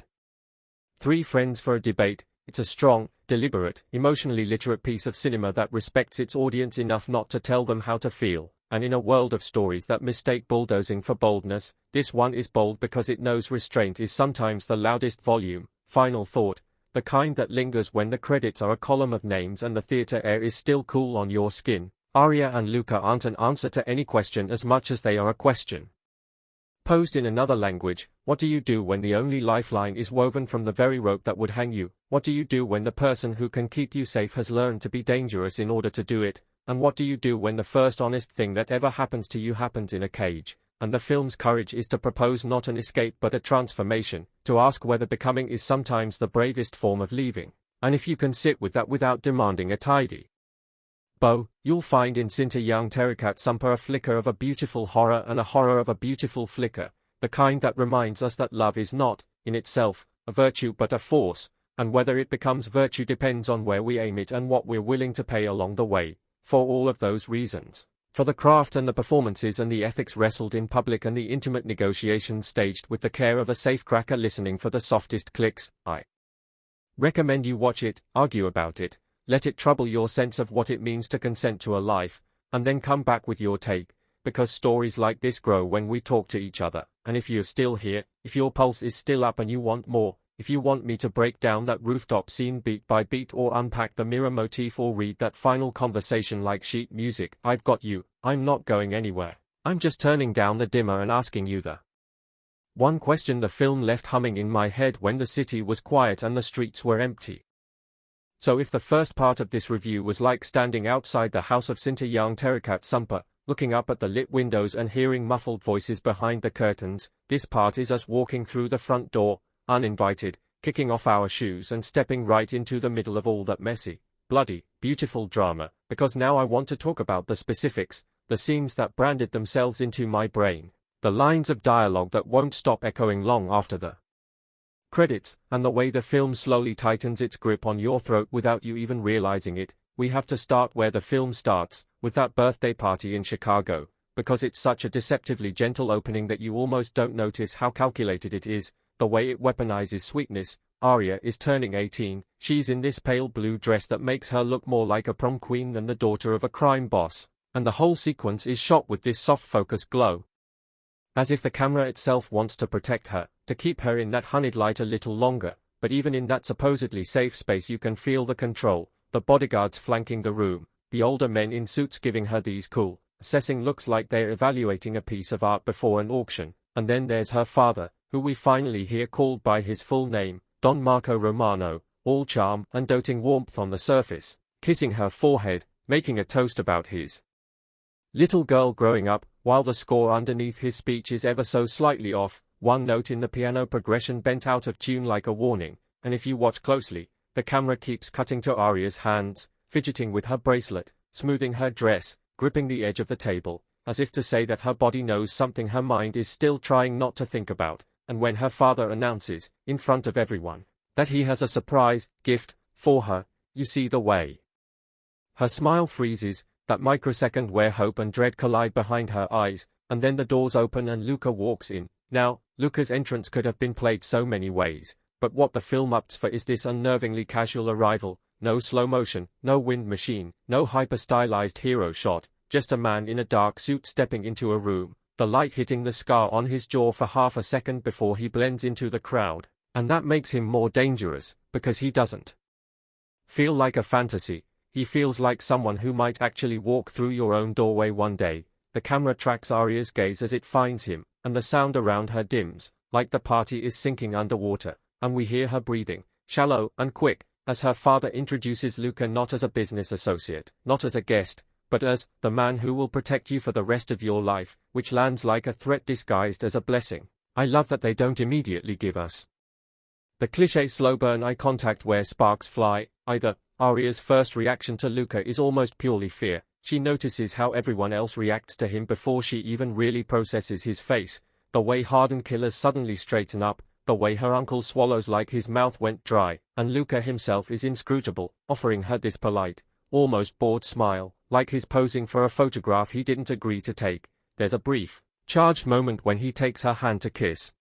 Speaker 1: three friends for a debate. It's a strong, deliberate, emotionally literate piece of cinema that respects its audience enough not to tell them how to feel, and in a world of stories that mistake bulldozing for boldness, this one is bold because it knows restraint is sometimes the loudest volume. Final thought, the kind that lingers when the credits are a column of names and the theater air is still cool on your skin. Arya and Luca aren't an answer to any question as much as they are a question posed in another language. What do you do when the only lifeline is woven from the very rope that would hang you? What do you do when the person who can keep you safe has learned to be dangerous in order to do it? And what do you do when the first honest thing that ever happens to you happens in a cage? And the film's courage is to propose not an escape but a transformation, to ask whether becoming is sometimes the bravest form of leaving. And if you can sit with that without demanding a tidy bow, you'll find in Cinta young Terikat Sumpah a flicker of a beautiful horror and a horror of a beautiful flicker, the kind that reminds us that love is not, in itself, a virtue but a force, and whether it becomes virtue depends on where we aim it and what we're willing to pay along the way. For all of those reasons, for the craft and the performances and the ethics wrestled in public and the intimate negotiations staged with the care of a safecracker listening for the softest clicks, I recommend you watch it, argue about it, let it trouble your sense of what it means to consent to a life, and then come back with your take, because stories like this grow when we talk to each other. And if you're still here, if your pulse is still up and you want more, if you want me to break down that rooftop scene beat by beat or unpack the mirror motif or read that final conversation like sheet music, I've got you. I'm not going anywhere. I'm just turning down the dimmer and asking you the one question the film left humming in my head when the city was quiet and the streets were empty. So if the first part of this review was like standing outside the house of Cinta young Terikat Sumpah, looking up at the lit windows and hearing muffled voices behind the curtains, this part is us walking through the front door, uninvited, kicking off our shoes and stepping right into the middle of all that messy, bloody, beautiful drama, because now I want to talk about the specifics, the scenes that branded themselves into my brain, the lines of dialogue that won't stop echoing long after the credits, and the way the film slowly tightens its grip on your throat without you even realizing it. We have to start where the film starts, with that birthday party in Chicago, because it's such a deceptively gentle opening that you almost don't notice how calculated it is, the way it weaponizes sweetness. Arya is turning 18, she's in this pale blue dress that makes her look more like a prom queen than the daughter of a crime boss, and the whole sequence is shot with this soft focus glow, as if the camera itself wants to protect her, to keep her in that honeyed light a little longer. But even in that supposedly safe space you can feel the control, the bodyguards flanking the room, the older men in suits giving her these cool, assessing looks like they're evaluating a piece of art before an auction. And then there's her father, who we finally hear called by his full name, Don Marco Romano, all charm and doting warmth on the surface, kissing her forehead, making a toast about his little girl growing up, while the score underneath his speech is ever so slightly off, one note in the piano progression bent out of tune like a warning, and if you watch closely, the camera keeps cutting to Arya's hands, fidgeting with her bracelet, smoothing her dress, gripping the edge of the table, as if to say that her body knows something her mind is still trying not to think about. And when her father announces, in front of everyone, that he has a surprise gift for her, you see the way her smile freezes, that microsecond where hope and dread collide behind her eyes, and then the doors open and Luca walks in. Now, Luca's entrance could have been played so many ways, but what the film opts for is this unnervingly casual arrival, no slow motion, no wind machine, no hyper-stylized hero shot, just a man in a dark suit stepping into a room, the light hitting the scar on his jaw for half a second before he blends into the crowd. And that makes him more dangerous, because he doesn't feel like a fantasy. He feels like someone who might actually walk through your own doorway one day. The camera tracks Arya's gaze as it finds him, and the sound around her dims, like the party is sinking underwater, and we hear her breathing, shallow and quick, as her father introduces Luca not as a business associate, not as a guest, but as the man who will protect you for the rest of your life, which lands like a threat disguised as a blessing. I love that they don't immediately give us the cliché slow burn eye contact where sparks fly, either. Arya's first reaction to Luca is almost purely fear. She notices how everyone else reacts to him before she even really processes his face, the way hardened killers suddenly straighten up, the way her uncle swallows like his mouth went dry, and Luca himself is inscrutable, offering her this polite, almost bored smile, like he's posing for a photograph he didn't agree to take. There's a brief, charged moment when he takes her hand to kiss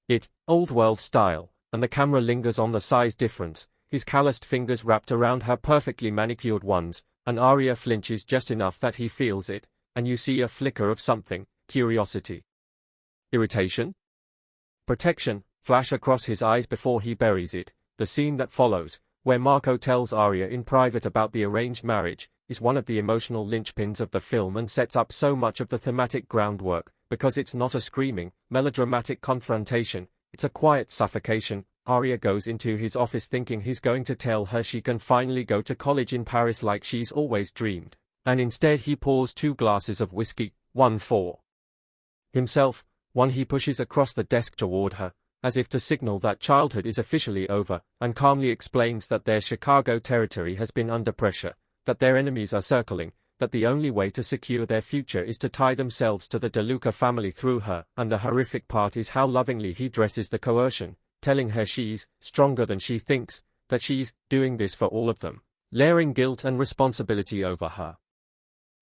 Speaker 1: it, old-world style, and the camera lingers on the size difference, his calloused fingers wrapped around her perfectly manicured ones, and Arya flinches just enough that he feels it, and you see a flicker of something, curiosity, irritation, protection, flash across his eyes before he buries it. The scene that follows, where Marco tells Arya in private about the arranged marriage, is one of the emotional linchpins of the film and sets up so much of the thematic groundwork, because it's not a screaming, melodramatic confrontation, it's a quiet suffocation. Arya goes into his office thinking he's going to tell her she can finally go to college in Paris like she's always dreamed, and instead he pours 2 glasses of whiskey, one for himself, one he pushes across the desk toward her, as if to signal that childhood is officially over, and calmly explains that their Chicago territory has been under pressure, that their enemies are circling, that the only way to secure their future is to tie themselves to the De Luca family through her, and the horrific part is how lovingly he dresses the coercion, telling her she's stronger than she thinks, that she's doing this for all of them, layering guilt and responsibility over her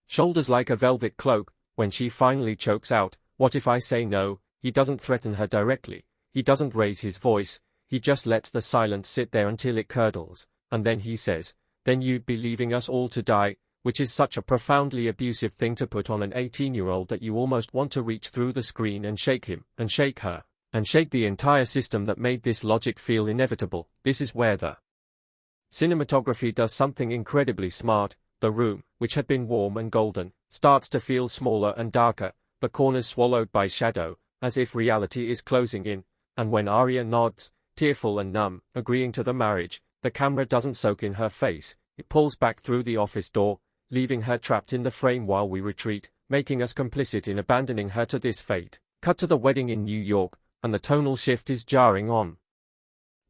Speaker 1: shoulders like a velvet cloak. When she finally chokes out, "What if I say no?" he doesn't threaten her directly, he doesn't raise his voice, he just lets the silence sit there until it curdles, and then he says, "Then you'd be leaving us all to die," which is such a profoundly abusive thing to put on an 18-year-old that you almost want to reach through the screen and shake him, and shake her, and shake the entire system that made this logic feel inevitable. This is where the cinematography does something incredibly smart. The room, which had been warm and golden, starts to feel smaller and darker, the corners swallowed by shadow, as if reality is closing in, and when Arya nods, tearful and numb, agreeing to the marriage, the camera doesn't soak in her face, it pulls back through the office door, leaving her trapped in the frame while we retreat, making us complicit in abandoning her to this fate. Cut to the wedding in New York, and the tonal shift is jarring on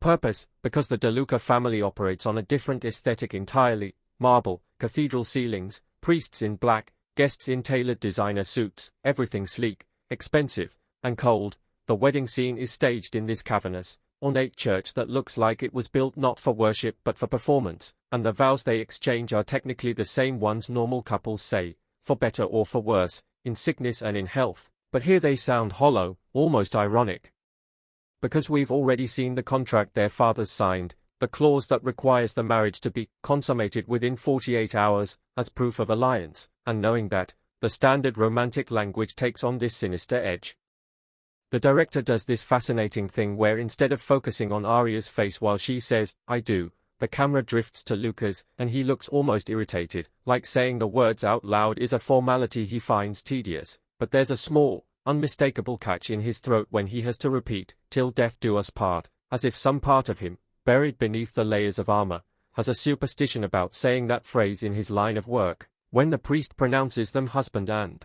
Speaker 1: purpose, because the De Luca family operates on a different aesthetic entirely: marble, cathedral ceilings, priests in black, guests in tailored designer suits, everything sleek, expensive, and cold. The wedding scene is staged in this cavernous, ornate church that looks like it was built not for worship but for performance, and the vows they exchange are technically the same ones normal couples say, for better or for worse, in sickness and in health, but here they sound hollow, almost ironic. Because we've already seen the contract their fathers signed, the clause that requires the marriage to be consummated within 48 hours, as proof of alliance, and knowing that, the standard romantic language takes on this sinister edge. The director does this fascinating thing where instead of focusing on Arya's face while she says, "I do," the camera drifts to Luca's, and he looks almost irritated, like saying the words out loud is a formality he finds tedious, but there's a small, unmistakable catch in his throat when he has to repeat, "Till death do us part," as if some part of him, buried beneath the layers of armor, has a superstition about saying that phrase in his line of work. When the priest pronounces them husband and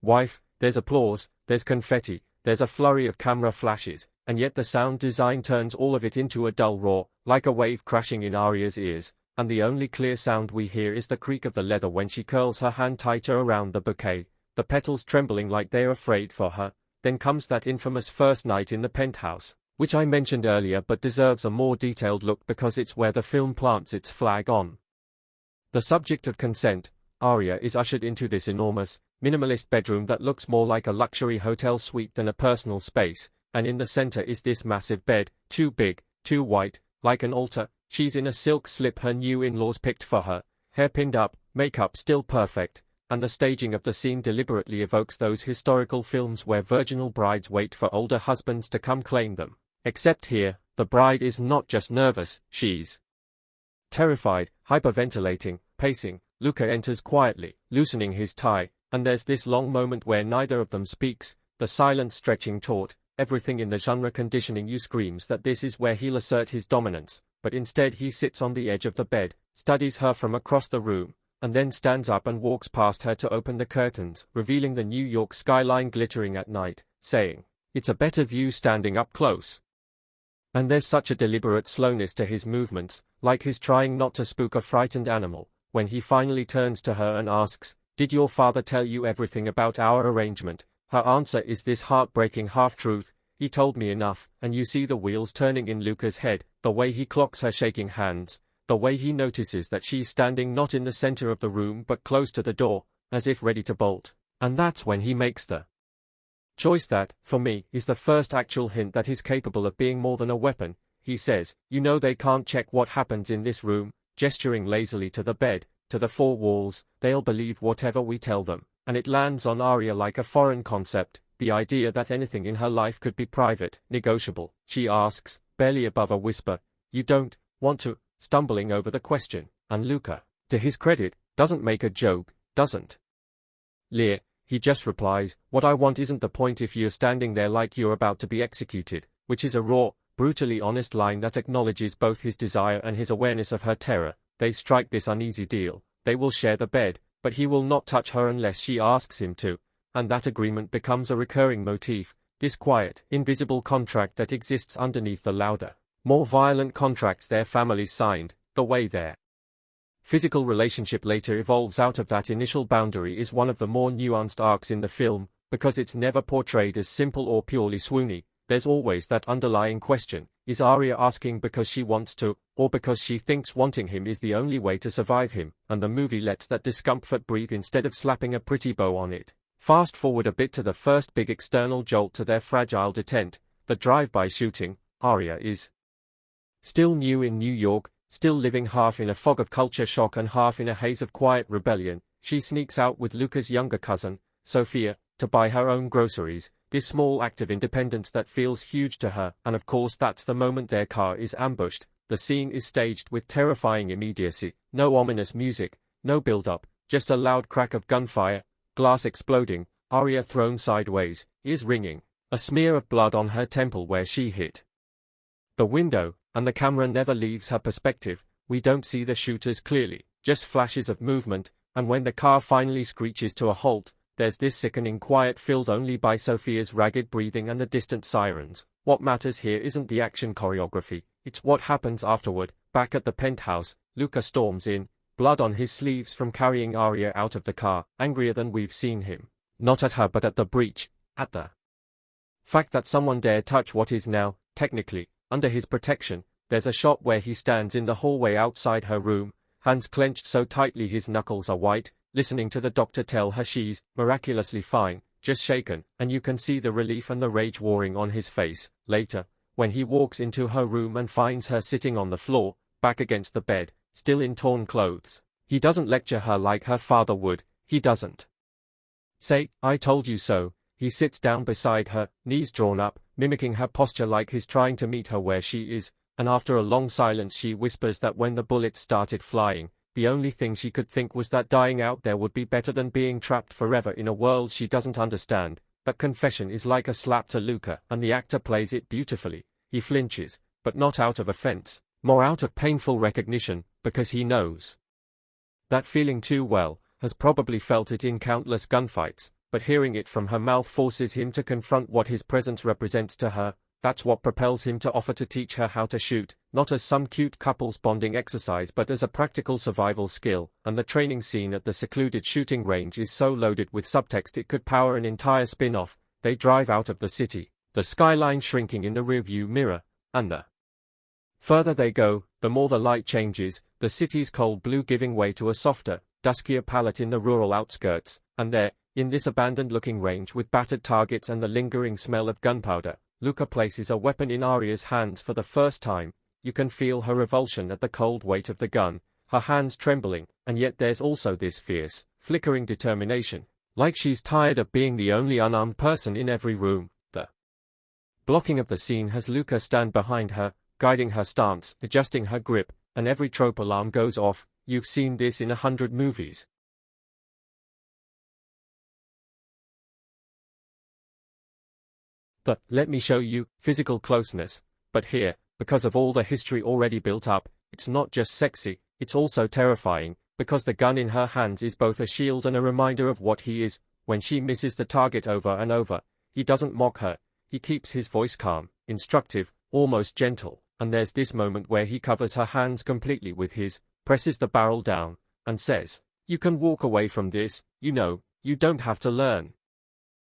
Speaker 1: wife, there's applause, there's confetti, there's a flurry of camera flashes, and yet the sound design turns all of it into a dull roar, like a wave crashing in Arya's ears, and the only clear sound we hear is the creak of the leather when she curls her hand tighter around the bouquet, the petals trembling like they're afraid for her. Then comes that infamous first night in the penthouse, which I mentioned earlier but deserves a more detailed look because it's where the film plants its flag on the subject of consent. Arya is ushered into this enormous, minimalist bedroom that looks more like a luxury hotel suite than a personal space, and in the center is this massive bed, too big, too white, like an altar, She's in a silk slip her new in-laws picked for her, hair pinned up, makeup still perfect, and the staging of the scene deliberately evokes those historical films where virginal brides wait for older husbands to come claim them. Except here, the bride is not just nervous, she's terrified, hyperventilating, pacing. Luca enters quietly, loosening his tie, and there's this long moment where neither of them speaks, the silence stretching taut. Everything in the genre conditioning you screams that this is where he'll assert his dominance, but instead he sits on the edge of the bed, studies her from across the room, and then stands up and walks past her to open the curtains, revealing the New York skyline glittering at night, saying, "It's a better view standing up close." And there's such a deliberate slowness to his movements, like he's trying not to spook a frightened animal, when he finally turns to her and asks, "Did your father tell you everything about our arrangement?" Her answer is this heartbreaking half-truth, "He told me enough," and you see the wheels turning in Luca's head, the way he clocks her shaking hands, the way he notices that she's standing not in the center of the room but close to the door, as if ready to bolt, and that's when he makes the choice that, for me, is the first actual hint that he's capable of being more than a weapon. He says, "You know they can't check what happens in this room," gesturing lazily to the bed, to the four walls, "they'll believe whatever we tell them," and it lands on Arya like a foreign concept, the idea that anything in her life could be private, negotiable. She asks, barely above a whisper, "You don't want to," stumbling over the question, and Luca, to his credit, doesn't make a joke, doesn't leer. He just replies, "What I want isn't the point if you're standing there like you're about to be executed," which is a raw, brutally honest line that acknowledges both his desire and his awareness of her terror. They strike this uneasy deal. They will share the bed, but he will not touch her unless she asks him to, and that agreement becomes a recurring motif, this quiet, invisible contract that exists underneath the louder, more violent contracts their families signed. The way their physical relationship later evolves out of that initial boundary is one of the more nuanced arcs in the film, because it's never portrayed as simple or purely swoony. There's always that underlying question, is Arya asking because she wants to, or because she thinks wanting him is the only way to survive him, and the movie lets that discomfort breathe instead of slapping a pretty bow on it. Fast forward a bit to the first big external jolt to their fragile detente, the drive-by shooting. Arya is still new in New York, still living half in a fog of culture shock and half in a haze of quiet rebellion. She sneaks out with Luca's younger cousin, Sophia, to buy her own groceries, this small act of independence that feels huge to her, and of course that's the moment their car is ambushed. The scene is staged with terrifying immediacy, no ominous music, no build-up, just a loud crack of gunfire, glass exploding, Arya thrown sideways, ears ringing, a smear of blood on her temple where she hit the window, and the camera never leaves her perspective. We don't see the shooters clearly, just flashes of movement, and when the car finally screeches to a halt, there's this sickening quiet filled only by Sophia's ragged breathing and the distant sirens. What matters here isn't the action choreography, it's what happens afterward. Back at the penthouse, Luca storms in, blood on his sleeves from carrying Arya out of the car, angrier than we've seen him. Not at her but at the breach, at the fact that someone dared touch what is now, technically, under his protection. There's a shot where he stands in the hallway outside her room, hands clenched so tightly his knuckles are white, listening to the doctor tell her she's miraculously fine, just shaken, and you can see the relief and the rage warring on his face. Later, when he walks into her room and finds her sitting on the floor, back against the bed, still in torn clothes, he doesn't lecture her like her father would. He doesn't say, "I told you so." He sits down beside her, knees drawn up, mimicking her posture like he's trying to meet her where she is, and after a long silence she whispers that when the bullets started flying, the only thing she could think was that dying out there would be better than being trapped forever in a world she doesn't understand. That confession is like a slap to Luca, and the actor plays it beautifully. He flinches, but not out of offense, more out of painful recognition, because he knows that feeling too well, has probably felt it in countless gunfights, but hearing it from her mouth forces him to confront what his presence represents to her. That's what propels him to offer to teach her how to shoot, not as some cute couples bonding exercise but as a practical survival skill, and the training scene at the secluded shooting range is so loaded with subtext it could power an entire spin-off. They drive out of the city, the skyline shrinking in the rearview mirror, and the further they go, the more the light changes, the city's cold blue giving way to a softer, duskier palette in the rural outskirts, and there, in this abandoned-looking range with battered targets and the lingering smell of gunpowder, Luca places a weapon in Arya's hands for the first time. you can feel her revulsion at the cold weight of the gun, her hands trembling, and yet there's also this fierce, flickering determination, like she's tired of being the only unarmed person in every room. The blocking of the scene has Luca stand behind her, guiding her stance, adjusting her grip, and every trope alarm goes off. You've seen this in 100 movies. But let me show you physical closeness. But here, because of all the history already built up, it's not just sexy, it's also terrifying, because the gun in her hands is both a shield and a reminder of what he is. When she misses the target over and over, he doesn't mock her, he keeps his voice calm, instructive, almost gentle, and there's this moment where he covers her hands completely with his, presses the barrel down, and says, "You can walk away from this, you know, you don't have to learn."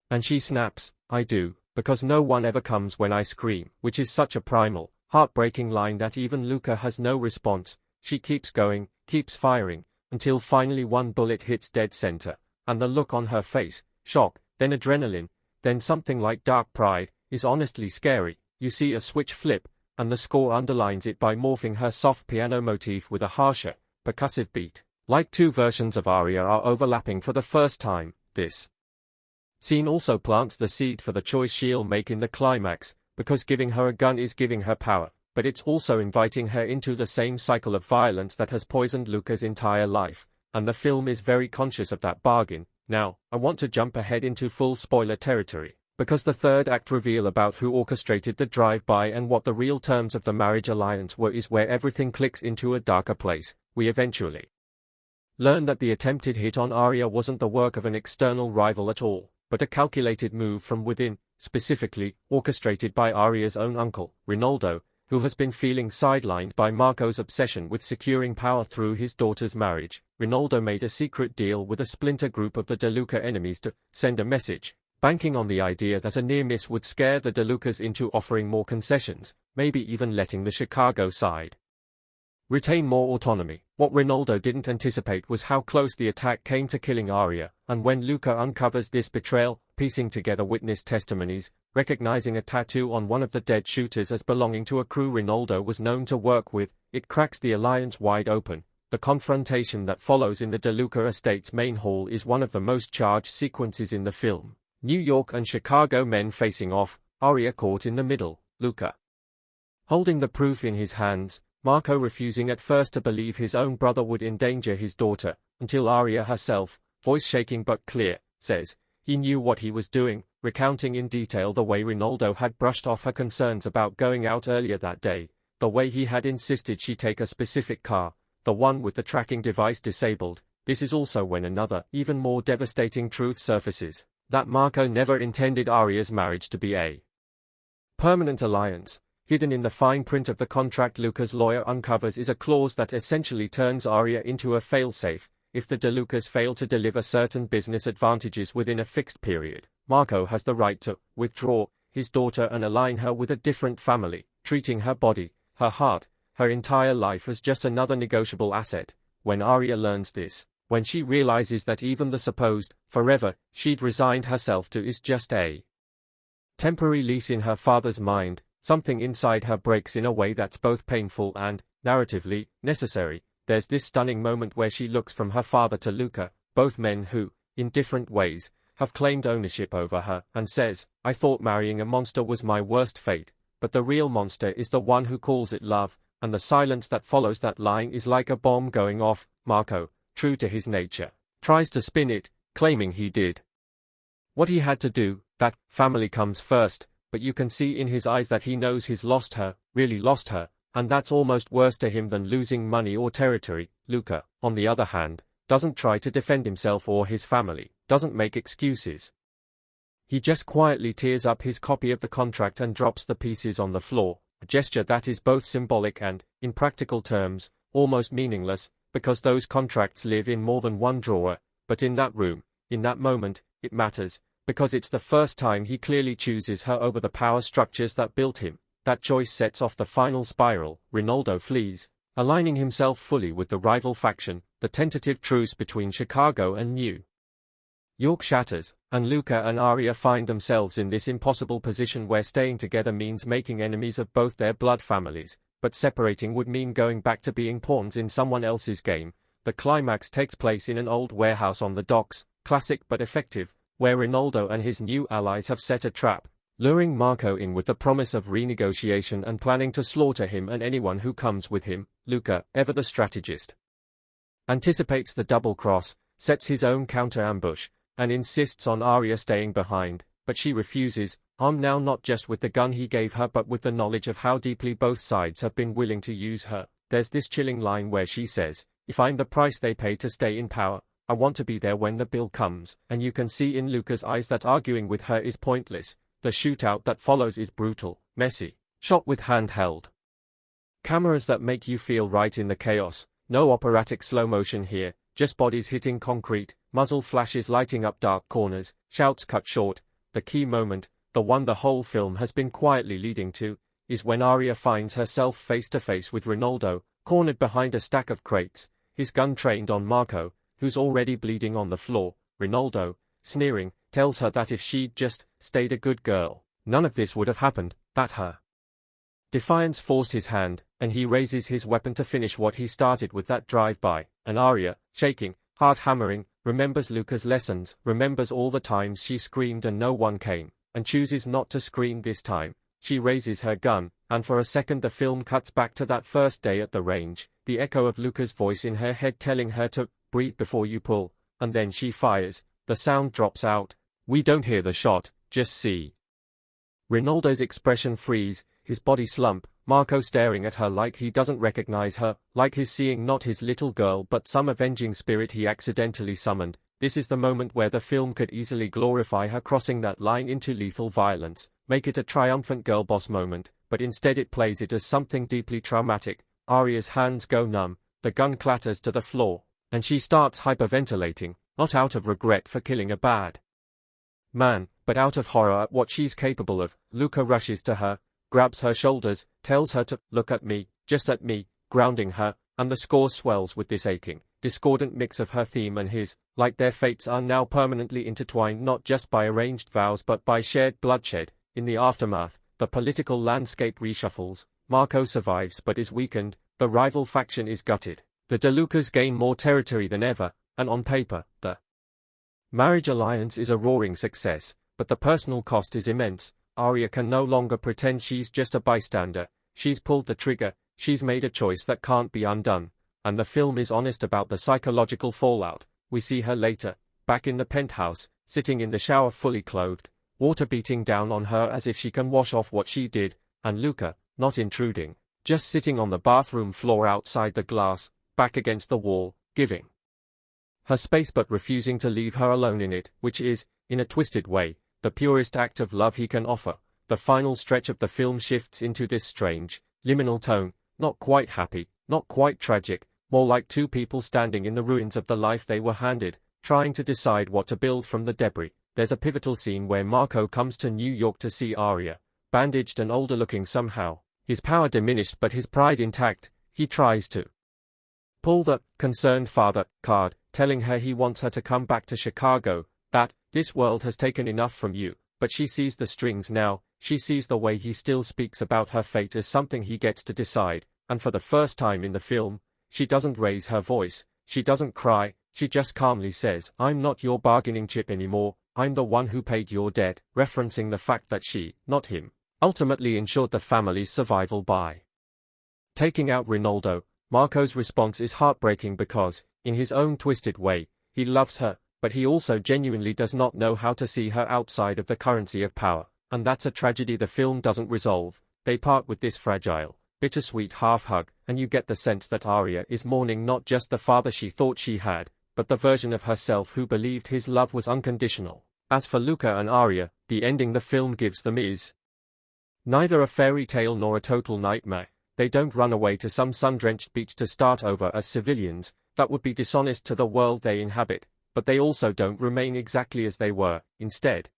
Speaker 1: And she snaps, "I do, because no one ever comes when I scream," which is such a primal, heartbreaking line that even Luca has no response. She keeps going, keeps firing, until finally one bullet hits dead center, and the look on her face, shock, then adrenaline, then something like dark pride, is honestly scary. You see a switch flip, and the score underlines it by morphing her soft piano motif with a harsher, percussive beat. Like two versions of Aria are overlapping for the first time. This scene also plants the seed for the choice she'll make in the climax, because giving her a gun is giving her power, but it's also inviting her into the same cycle of violence that has poisoned Luca's entire life, and the film is very conscious of that bargain. Now, I want to jump ahead into full spoiler territory, because the third act reveal about who orchestrated the drive-by and what the real terms of the marriage alliance were is where everything clicks into a darker place. We eventually learn that the attempted hit on Aria wasn't the work of an external rival at all, but a calculated move from within, specifically, orchestrated by Aria's own uncle, Rinaldo, who has been feeling sidelined by Marco's obsession with securing power through his daughter's marriage. Rinaldo made a secret deal with a splinter group of the De Luca enemies to send a message, banking on the idea that a near miss would scare the De Lucas into offering more concessions, maybe even letting the Chicago side retain more autonomy. What Rinaldo didn't anticipate was how close the attack came to killing Aria, and when Luca uncovers this betrayal, piecing together witness testimonies, recognizing a tattoo on one of the dead shooters as belonging to a crew Rinaldo was known to work with, it cracks the alliance wide open. The confrontation that follows in the De Luca estate's main hall is one of the most charged sequences in the film. New York and Chicago men facing off, Aria caught in the middle, Luca holding the proof in his hands, Marco refusing at first to believe his own brother would endanger his daughter, until Aria herself, voice shaking but clear, says he knew what he was doing, recounting in detail the way Rinaldo had brushed off her concerns about going out earlier that day, the way he had insisted she take a specific car, the one with the tracking device disabled. This is also when another, even more devastating truth surfaces, that Marco never intended Aria's marriage to be a permanent alliance. Hidden in the fine print of the contract Luca's lawyer uncovers is a clause that essentially turns Aria into a failsafe. If the De Lucas fail to deliver certain business advantages within a fixed period, Marco has the right to withdraw his daughter and align her with a different family, treating her body, her heart, her entire life as just another negotiable asset. When Aria learns this, when she realizes that even the supposed forever she'd resigned herself to is just a temporary lease in her father's mind, something inside her breaks in a way that's both painful and, narratively, necessary. There's this stunning moment where she looks from her father to Luca, both men who, in different ways, have claimed ownership over her, and says, "I thought marrying a monster was my worst fate, but the real monster is the one who calls it love," and the silence that follows that line is like a bomb going off. Marco, true to his nature, tries to spin it, claiming he did what he had to do, that family comes first, but you can see in his eyes that he knows he's lost her, really lost her, and that's almost worse to him than losing money or territory. Luca, on the other hand, doesn't try to defend himself or his family, doesn't make excuses. He just quietly tears up his copy of the contract and drops the pieces on the floor, a gesture that is both symbolic and, in practical terms, almost meaningless, because those contracts live in more than one drawer, but in that room, in that moment, it matters, because it's the first time he clearly chooses her over the power structures that built him. That choice sets off the final spiral. Rinaldo flees, aligning himself fully with the rival faction, the tentative truce between Chicago and New York shatters, and Luca and Arya find themselves in this impossible position where staying together means making enemies of both their blood families, but separating would mean going back to being pawns in someone else's game. The climax takes place in an old warehouse on the docks, classic but effective, where Ronaldo and his new allies have set a trap, luring Marco in with the promise of renegotiation and planning to slaughter him and anyone who comes with him. Luca, ever the strategist, anticipates the double cross, sets his own counter-ambush, and insists on Arya staying behind, but she refuses, armed now not just with the gun he gave her but with the knowledge of how deeply both sides have been willing to use her. There's this chilling line where she says, "If I'm the price they pay to stay in power, I want to be there when the bill comes," and you can see in Luca's eyes that arguing with her is pointless. The shootout that follows is brutal, messy, shot with handheld cameras that make you feel right in the chaos. No operatic slow motion here, just bodies hitting concrete, muzzle flashes lighting up dark corners, shouts cut short. The key moment, the one the whole film has been quietly leading to, is when Arya finds herself face to face with Ronaldo, cornered behind a stack of crates, his gun trained on Marco, who's already bleeding on the floor. Ronaldo, sneering, tells her that if she'd just stayed a good girl, none of this would have happened, that her defiance forced his hand, and he raises his weapon to finish what he started with that drive-by. And Arya, shaking, heart hammering, remembers Luca's lessons, remembers all the times she screamed and no one came, and chooses not to scream this time. She raises her gun, and for a second the film cuts back to that first day at the range, the echo of Luca's voice in her head telling her to breathe before you pull, and then she fires. The sound drops out. We don't hear the shot, just see Ronaldo's expression freeze, his body slump, Marco staring at her like he doesn't recognize her, like he's seeing not his little girl but some avenging spirit he accidentally summoned. This is the moment where the film could easily glorify her crossing that line into lethal violence, make it a triumphant girl boss moment, but instead it plays it as something deeply traumatic. Arya's hands go numb, the gun clatters to the floor, and she starts hyperventilating, not out of regret for killing a bad man, but out of horror at what she's capable of. Luca rushes to her, grabs her shoulders, tells her to look at me, just at me, grounding her, and the score swells with this aching, discordant mix of her theme and his, like their fates are now permanently intertwined not just by arranged vows but by shared bloodshed. In the aftermath, the political landscape reshuffles, Marco survives but is weakened, the rival faction is gutted, the De Lucas gain more territory than ever, and on paper, the marriage alliance is a roaring success, but the personal cost is immense. Arya can no longer pretend she's just a bystander, she's pulled the trigger, she's made a choice that can't be undone, and the film is honest about the psychological fallout. We see her later, back in the penthouse, sitting in the shower fully clothed, water beating down on her as if she can wash off what she did, and Luca, not intruding, just sitting on the bathroom floor outside the glass, back against the wall, giving her space but refusing to leave her alone in it, which is, in a twisted way, the purest act of love he can offer. The final stretch of the film shifts into this strange, liminal tone, not quite happy, not quite tragic, more like two people standing in the ruins of the life they were handed, trying to decide what to build from the debris. There's a pivotal scene where Marco comes to New York to see Arya, bandaged and older looking somehow, his power diminished but his pride intact. He tries to pull the concerned father card, telling her he wants her to come back to Chicago, that this world has taken enough from you, but she sees the strings now. She sees the way he still speaks about her fate as something he gets to decide, and for the first time in the film, she doesn't raise her voice, she doesn't cry, she just calmly says, "I'm not your bargaining chip anymore, I'm the one who paid your debt," referencing the fact that she, not him, ultimately ensured the family's survival by taking out Ronaldo. Marco's response is heartbreaking because, in his own twisted way, he loves her, but he also genuinely does not know how to see her outside of the currency of power, and that's a tragedy the film doesn't resolve. They part with this fragile, bittersweet half-hug, and you get the sense that Arya is mourning not just the father she thought she had, but the version of herself who believed his love was unconditional. As for Luca and Arya, the ending the film gives them is neither a fairy tale nor a total nightmare. They don't run away to some sun-drenched beach to start over as civilians, that would be dishonest to the world they inhabit, but they also don't remain exactly as they were. Instead,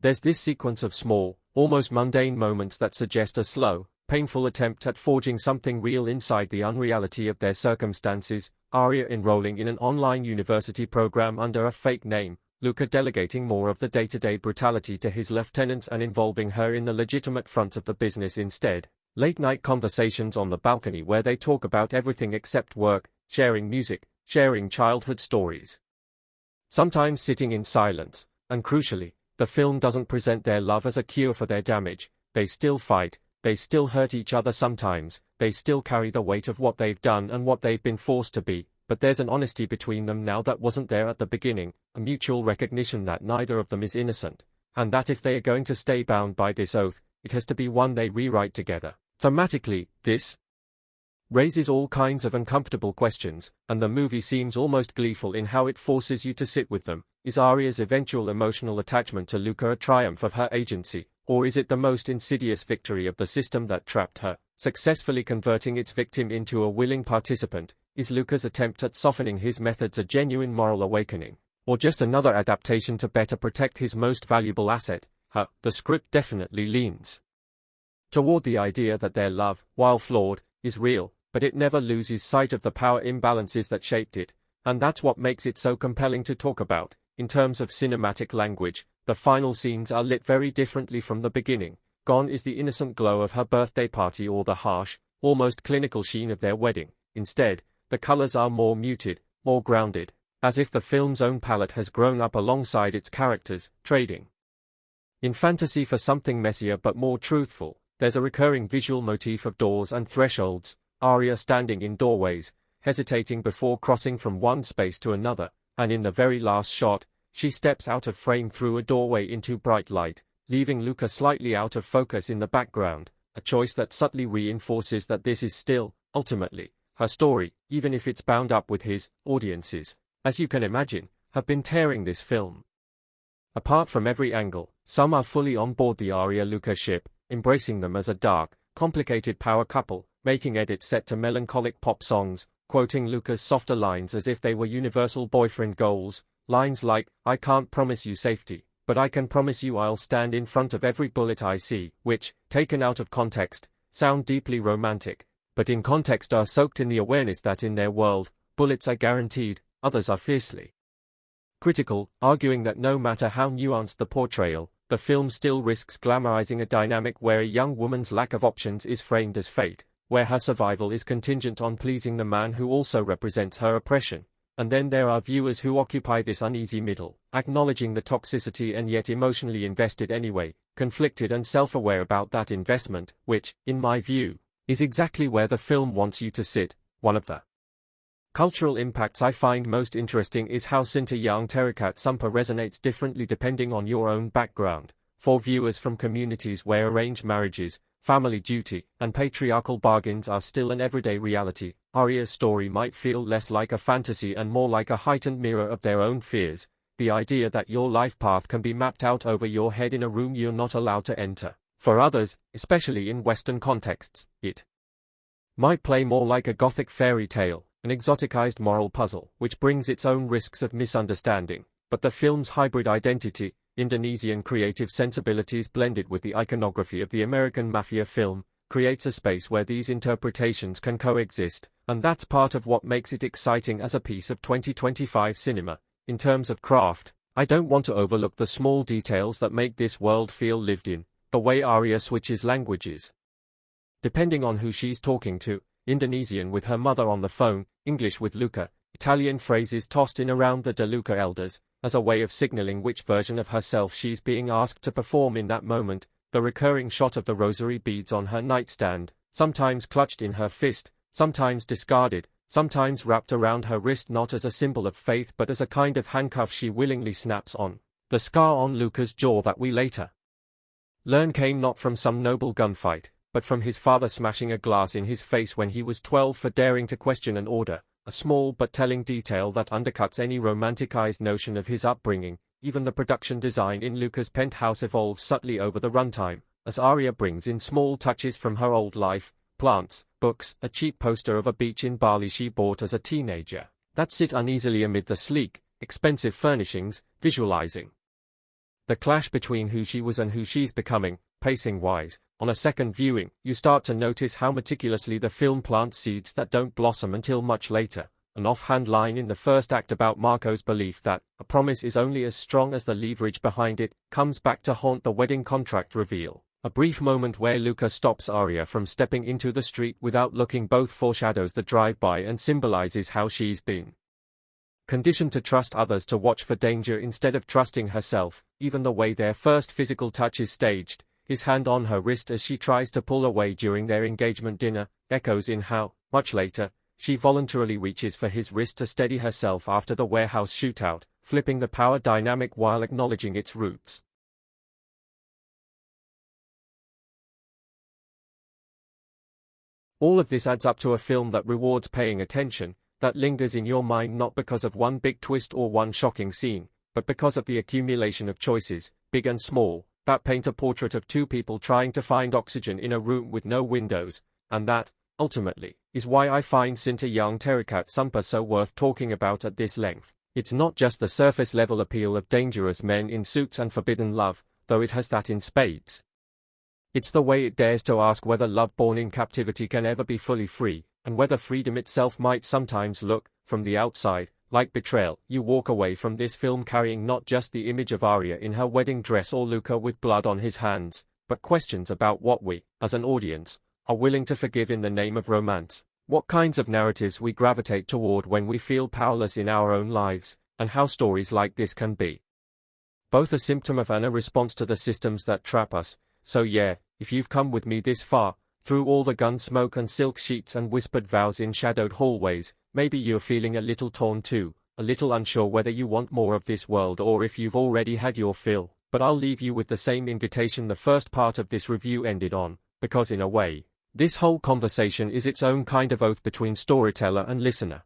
Speaker 1: there's this sequence of small, almost mundane moments that suggest a slow, painful attempt at forging something real inside the unreality of their circumstances. Arya enrolling in an online university program under a fake name, Luca delegating more of the day-to-day brutality to his lieutenants and involving her in the legitimate front of the business instead. Late-night conversations on the balcony where they talk about everything except work, sharing music, sharing childhood stories. Sometimes sitting in silence, and crucially, the film doesn't present their love as a cure for their damage. They still fight, they still hurt each other sometimes, they still carry the weight of what they've done and what they've been forced to be, but there's an honesty between them now that wasn't there at the beginning, a mutual recognition that neither of them is innocent, and that if they are going to stay bound by this oath, it has to be one they rewrite together. Thematically, this raises all kinds of uncomfortable questions, and the movie seems almost gleeful in how it forces you to sit with them. Is Aria's eventual emotional attachment to Luca a triumph of her agency, or is it the most insidious victory of the system that trapped her, successfully converting its victim into a willing participant? Is Luca's attempt at softening his methods a genuine moral awakening, or just another adaptation to better protect his most valuable asset, her? The script definitely leans toward the idea that their love, while flawed, is real, but it never loses sight of the power imbalances that shaped it, and that's what makes it so compelling to talk about. In terms of cinematic language, the final scenes are lit very differently from the beginning. Gone is the innocent glow of her birthday party or the harsh, almost clinical sheen of their wedding. Instead, the colors are more muted, more grounded, as if the film's own palette has grown up alongside its characters, trading in fantasy for something messier but more truthful. There's a recurring visual motif of doors and thresholds, Aria standing in doorways, hesitating before crossing from one space to another, and in the very last shot, she steps out of frame through a doorway into bright light, leaving Luca slightly out of focus in the background, a choice that subtly reinforces that this is still, ultimately, her story, even if it's bound up with his. Audiences, as you can imagine, have been tearing this film apart from every angle. Some are fully on board the Aria-Luca ship, embracing them as a dark, complicated power couple, making edits set to melancholic pop songs, quoting Luca's softer lines as if they were universal boyfriend goals, lines like, "I can't promise you safety, but I can promise you I'll stand in front of every bullet I see," which, taken out of context, sound deeply romantic, but in context are soaked in the awareness that in their world, bullets are guaranteed, others are fiercely critical, arguing that no matter how nuanced the portrayal, the film still risks glamorizing a dynamic where a young woman's lack of options is framed as fate, where her survival is contingent on pleasing the man who also represents her oppression. And then there are viewers who occupy this uneasy middle, acknowledging the toxicity and yet emotionally invested anyway, conflicted and self-aware about that investment, which, in my view, is exactly where the film wants you to sit. One of the cultural impacts I find most interesting is how Cinta young Terikat Sumpah resonates differently depending on your own background. For viewers from communities where arranged marriages, family duty, and patriarchal bargains are still an everyday reality, Aria's story might feel less like a fantasy and more like a heightened mirror of their own fears. The idea that your life path can be mapped out over your head in a room you're not allowed to enter. For others, especially in Western contexts, it might play more like a gothic fairy tale, an exoticized moral puzzle, which brings its own risks of misunderstanding. But the film's hybrid identity, Indonesian creative sensibilities blended with the iconography of the American mafia film, creates a space where these interpretations can coexist, and that's part of what makes it exciting as a piece of 2025 cinema. In terms of craft, I don't want to overlook the small details that make this world feel lived in, the way Aria switches languages depending on who she's talking to, Indonesian with her mother on the phone, English with Luca, Italian phrases tossed in around the De Luca elders, as a way of signaling which version of herself she's being asked to perform in that moment. The recurring shot of the rosary beads on her nightstand, sometimes clutched in her fist, sometimes discarded, sometimes wrapped around her wrist not as a symbol of faith but as a kind of handcuff she willingly snaps on. The scar on Luca's jaw that we later learn came not from some noble gunfight, but from his father smashing a glass in his face when he was 12 for daring to question an order, a small but telling detail that undercuts any romanticized notion of his upbringing. Even the production design in Luca's penthouse evolves subtly over the runtime, as Aria brings in small touches from her old life, plants, books, a cheap poster of a beach in Bali she bought as a teenager, that sit uneasily amid the sleek, expensive furnishings, visualizing the clash between who she was and who she's becoming. Pacing-wise, on a second viewing, you start to notice how meticulously the film plants seeds that don't blossom until much later. An offhand line in the first act about Marco's belief that a promise is only as strong as the leverage behind it comes back to haunt the wedding contract reveal. A brief moment where Luca stops Arya from stepping into the street without looking both foreshadows the drive-by and symbolizes how she's been conditioned to trust others, to watch for danger instead of trusting herself. Even the way their first physical touch is staged, his hand on her wrist as she tries to pull away during their engagement dinner, echoes in how, much later, she voluntarily reaches for his wrist to steady herself after the warehouse shootout, flipping the power dynamic while acknowledging its roots. All of this adds up to a film that rewards paying attention, that lingers in your mind not because of one big twist or one shocking scene, but because of the accumulation of choices, big and small, that paint a portrait of two people trying to find oxygen in a room with no windows, and that, ultimately, is why I find Cinta young Terikat Sumpah so worth talking about at this length. It's not just the surface-level appeal of dangerous men in suits and forbidden love, though it has that in spades. It's the way it dares to ask whether love born in captivity can ever be fully free, and whether freedom itself might sometimes look, from the outside, like betrayal. You walk away from this film carrying not just the image of Arya in her wedding dress or Luca with blood on his hands, but questions about what we, as an audience, are willing to forgive in the name of romance, what kinds of narratives we gravitate toward when we feel powerless in our own lives, and how stories like this can be both a symptom of and a response to the systems that trap us. So yeah, if you've come with me this far, through all the gun smoke and silk sheets and whispered vows in shadowed hallways, maybe you're feeling a little torn too, a little unsure whether you want more of this world or if you've already had your fill. But I'll leave you with the same invitation the first part of this review ended on, because in a way, this whole conversation is its own kind of oath between storyteller and listener.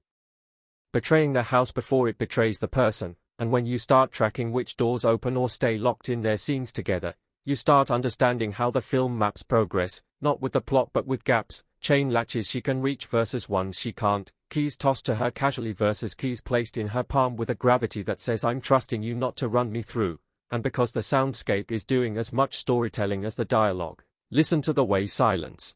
Speaker 1: Betraying the house before it betrays the person, and when you start tracking which doors open or stay locked in their scenes together, you start understanding how the film maps progress, not with the plot but with gaps, chain latches she can reach versus ones she can't, keys tossed to her casually versus keys placed in her palm with a gravity that says I'm trusting you not to run me through, and because the soundscape is doing as much storytelling as the dialogue, listen to the way silence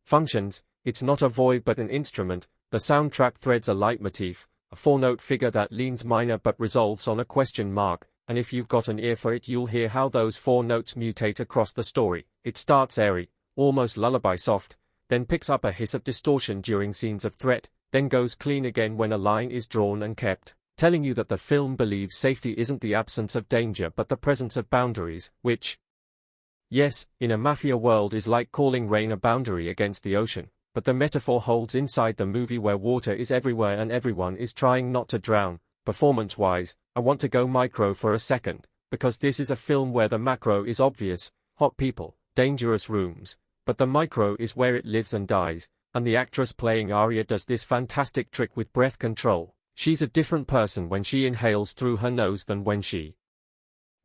Speaker 1: functions. It's not a void but an instrument. The soundtrack threads a leitmotif, a four-note figure that leans minor but resolves on a question mark, and if you've got an ear for it you'll hear how those four notes mutate across the story. It starts airy, almost lullaby soft, then picks up a hiss of distortion during scenes of threat, then goes clean again when a line is drawn and kept, telling you that the film believes safety isn't the absence of danger but the presence of boundaries, which, yes, in a mafia world is like calling rain a boundary against the ocean, but the metaphor holds inside the movie where water is everywhere and everyone is trying not to drown. Performance-wise, I want to go micro for a second, because this is a film where the macro is obvious, hot people, dangerous rooms, but the micro is where it lives and dies, and the actress playing Arya does this fantastic trick with breath control. She's a different person when she inhales through her nose than when she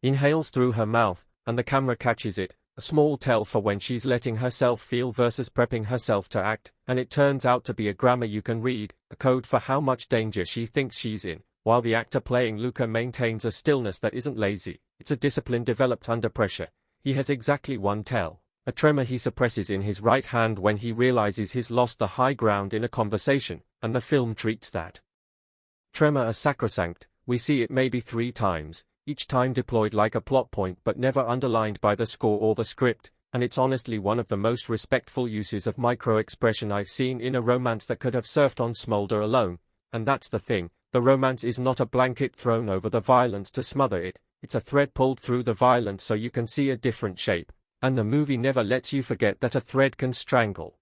Speaker 1: inhales through her mouth, and the camera catches it, a small tell for when she's letting herself feel versus prepping herself to act, and it turns out to be a grammar you can read, a code for how much danger she thinks she's in, while the actor playing Luca maintains a stillness that isn't lazy. It's a discipline developed under pressure. He has exactly one tell, a tremor he suppresses in his right hand when he realizes he's lost the high ground in a conversation, and the film treats that tremor as sacrosanct. We see it maybe 3 times, each time deployed like a plot point but never underlined by the score or the script, and it's honestly one of the most respectful uses of micro-expression I've seen in a romance that could have surfed on smolder alone. And that's the thing, the romance is not a blanket thrown over the violence to smother it, it's a thread pulled through the violence so you can see a different shape, and the movie never lets you forget that a thread can strangle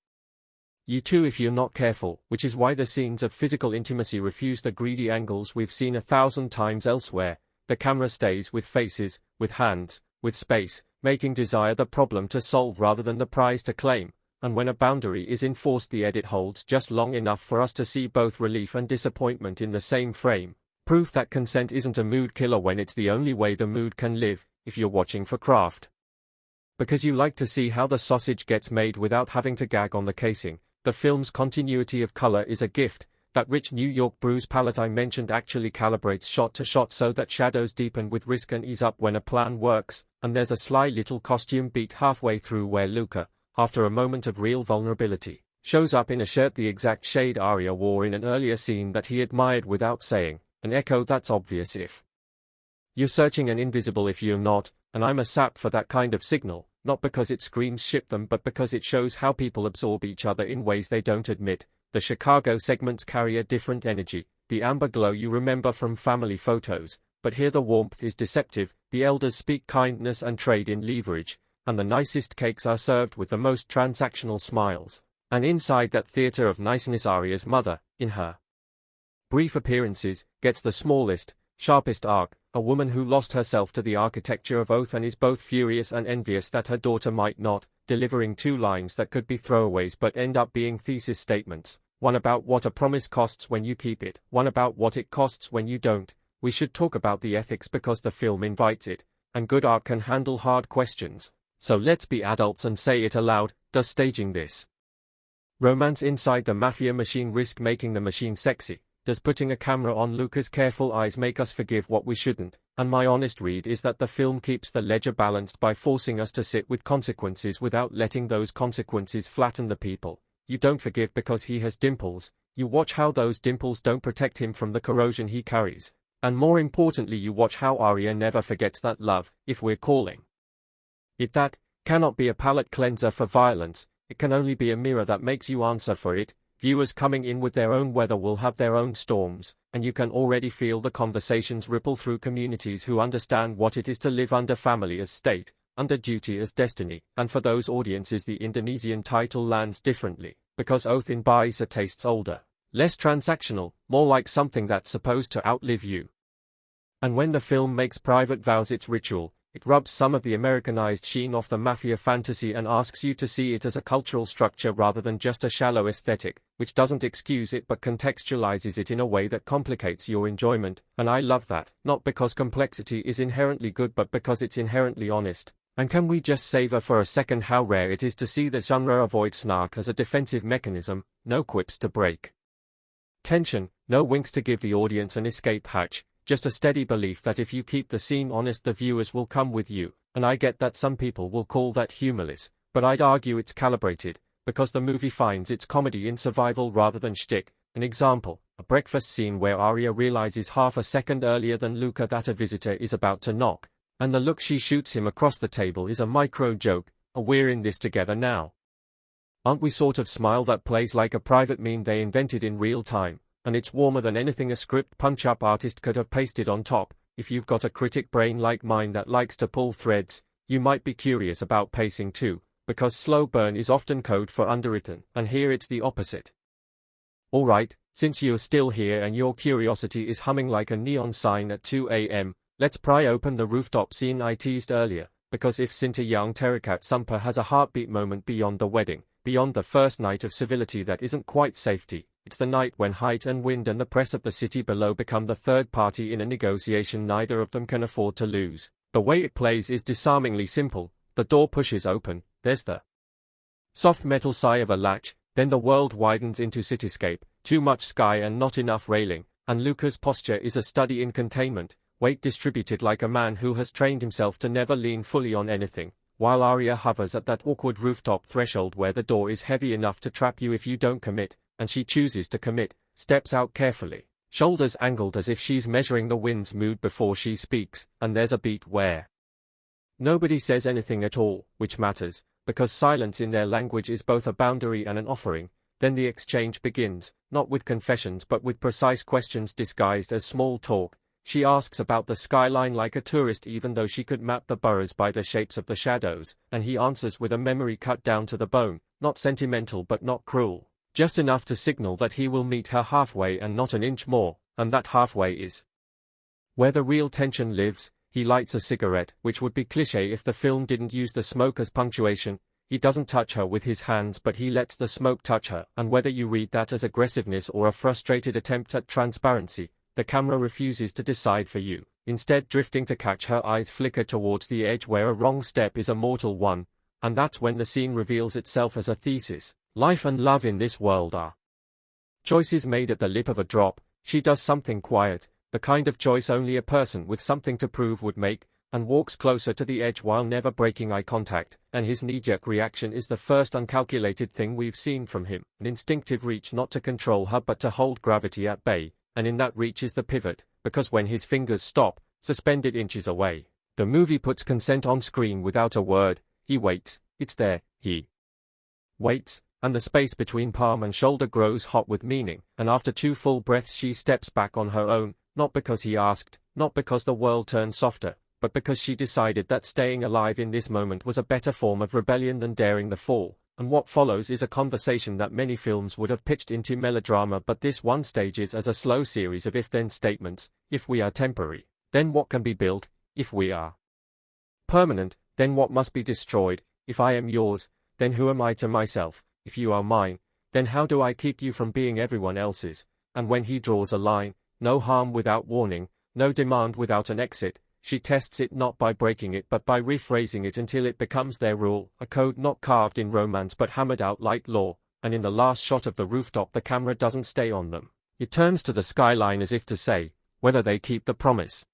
Speaker 1: you too if you're not careful, which is why the scenes of physical intimacy refuse the greedy angles we've seen 1,000 times elsewhere. The camera stays with faces, with hands, with space, making desire the problem to solve rather than the prize to claim, and when a boundary is enforced the edit holds just long enough for us to see both relief and disappointment in the same frame. Proof that consent isn't a mood killer when it's the only way the mood can live, if you're watching for craft. Because you like to see how the sausage gets made without having to gag on the casing, the film's continuity of color is a gift. That rich New York bruise palette I mentioned actually calibrates shot to shot so that shadows deepen with risk and ease up when a plan works, and there's a sly little costume beat halfway through where Luca, after a moment of real vulnerability, Shows up in a shirt the exact shade Arya wore in an earlier scene that he admired without saying, an echo that's obvious if you're searching and invisible if you're not, and I'm a sap for that kind of signal, not because it screams ship them but because it shows how people absorb each other in ways they don't admit. The Chicago segments carry a different energy, the amber glow you remember from family photos, but here the warmth is deceptive, the elders speak kindness and trade in leverage, and the nicest cakes are served with the most transactional smiles. And inside that theater of niceness Arya's mother, in her brief appearances, gets the smallest, sharpest arc, a woman who lost herself to the architecture of oath and is both furious and envious that her daughter might not, delivering 2 lines that could be throwaways but end up being thesis statements, one about what a promise costs when you keep it, one about what it costs when you don't. We should talk about the ethics because the film invites it, and good art can handle hard questions. So let's be adults and say it aloud, does staging this romance inside the mafia machine risk making the machine sexy? Does putting a camera on Luca's careful eyes make us forgive what we shouldn't? And my honest read is that the film keeps the ledger balanced by forcing us to sit with consequences without letting those consequences flatten the people. You don't forgive because he has dimples, you watch how those dimples don't protect him from the corrosion he carries. And more importantly you watch how Arya never forgets that love, if we're calling it that, cannot be a palate cleanser for violence, it can only be a mirror that makes you answer for it. Viewers coming in with their own weather will have their own storms, and you can already feel the conversations ripple through communities who understand what it is to live under family as state, under duty as destiny, and for those audiences the Indonesian title lands differently, because Oath in Bahasa tastes older, less transactional, more like something that's supposed to outlive you. And when the film makes private vows its ritual, it rubs some of the Americanized sheen off the mafia fantasy and asks you to see it as a cultural structure rather than just a shallow aesthetic, which doesn't excuse it but contextualizes it in a way that complicates your enjoyment, and I love that, not because complexity is inherently good but because it's inherently honest. And can we just savor for a second how rare it is to see the genre avoid snark as a defensive mechanism, no quips to break tension, no winks to give the audience an escape hatch, just a steady belief that if you keep the scene honest the viewers will come with you, and I get that some people will call that humorless, but I'd argue it's calibrated, because the movie finds its comedy in survival rather than shtick. An example, a breakfast scene where Arya realizes half a second earlier than Luca that a visitor is about to knock, and the look she shoots him across the table is a micro joke, a we're in this together now. Aren't we sort of smile that plays like a private meme they invented in real time? And it's warmer than anything a script punch-up artist could have pasted on top. If you've got a critic brain like mine that likes to pull threads, you might be curious about pacing too, because slow burn is often code for underwritten, and here it's the opposite. Alright, since you're still here and your curiosity is humming like a neon sign at 2 a.m., let's pry open the rooftop scene I teased earlier, because if Cinta young Terikat Sumpah has a heartbeat moment beyond the wedding, beyond the first night of civility that isn't quite safety, it's the night when height and wind and the press of the city below become the third party in a negotiation neither of them can afford to lose. The way it plays is disarmingly simple. The door pushes open, there's the soft metal sigh of a latch, then the world widens into cityscape, too much sky and not enough railing, and Luca's posture is a study in containment, weight distributed like a man who has trained himself to never lean fully on anything, while Arya hovers at that awkward rooftop threshold where the door is heavy enough to trap you if you don't commit. And she chooses to commit, steps out carefully, shoulders angled as if she's measuring the wind's mood before she speaks, and there's a beat where nobody says anything at all, which matters, because silence in their language is both a boundary and an offering. Then the exchange begins, not with confessions but with precise questions disguised as small talk. She asks about the skyline like a tourist even though she could map the boroughs by the shapes of the shadows, and he answers with a memory cut down to the bone, not sentimental but not cruel. Just enough to signal that he will meet her halfway and not an inch more, and that halfway is where the real tension lives. He lights a cigarette, which would be cliché if the film didn't use the smoke as punctuation. He doesn't touch her with his hands but he lets the smoke touch her, and whether you read that as aggressiveness or a frustrated attempt at transparency, the camera refuses to decide for you, instead drifting to catch her eyes flicker towards the edge where a wrong step is a mortal one, and that's when the scene reveals itself as a thesis. Life and love in this world are choices made at the lip of a drop. She does something quiet, the kind of choice only a person with something to prove would make, and walks closer to the edge while never breaking eye contact, and his knee-jerk reaction is the first uncalculated thing we've seen from him, an instinctive reach not to control her but to hold gravity at bay, and in that reach is the pivot, because when his fingers stop, suspended inches away, the movie puts consent on screen without a word. He waits, it's there, he waits, and the space between palm and shoulder grows hot with meaning, and after 2 full breaths she steps back on her own, not because he asked, not because the world turned softer, but because she decided that staying alive in this moment was a better form of rebellion than daring the fall. And what follows is a conversation that many films would have pitched into melodrama, but this one stages as a slow series of if-then statements. If we are temporary, then what can be built? If we are permanent, then what must be destroyed? If I am yours, then who am I to myself? If you are mine, then how do I keep you from being everyone else's? And when he draws a line, no harm without warning, no demand without an exit, she tests it not by breaking it but by rephrasing it until it becomes their rule, a code not carved in romance but hammered out like law, and in the last shot of the rooftop the camera doesn't stay on them. It turns to the skyline as if to say, whether they keep the promise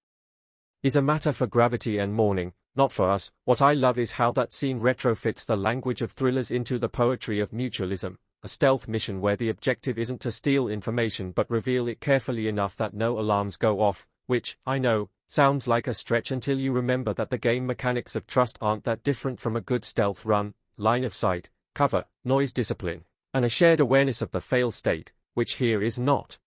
Speaker 1: is a matter for gravity and mourning, not for us. What I love is how that scene retrofits the language of thrillers into the poetry of mutualism, a stealth mission where the objective isn't to steal information but reveal it carefully enough that no alarms go off, which, I know, sounds like a stretch until you remember that the game mechanics of trust aren't that different from a good stealth run: line of sight, cover, noise discipline, and a shared awareness of the fail state, which here is not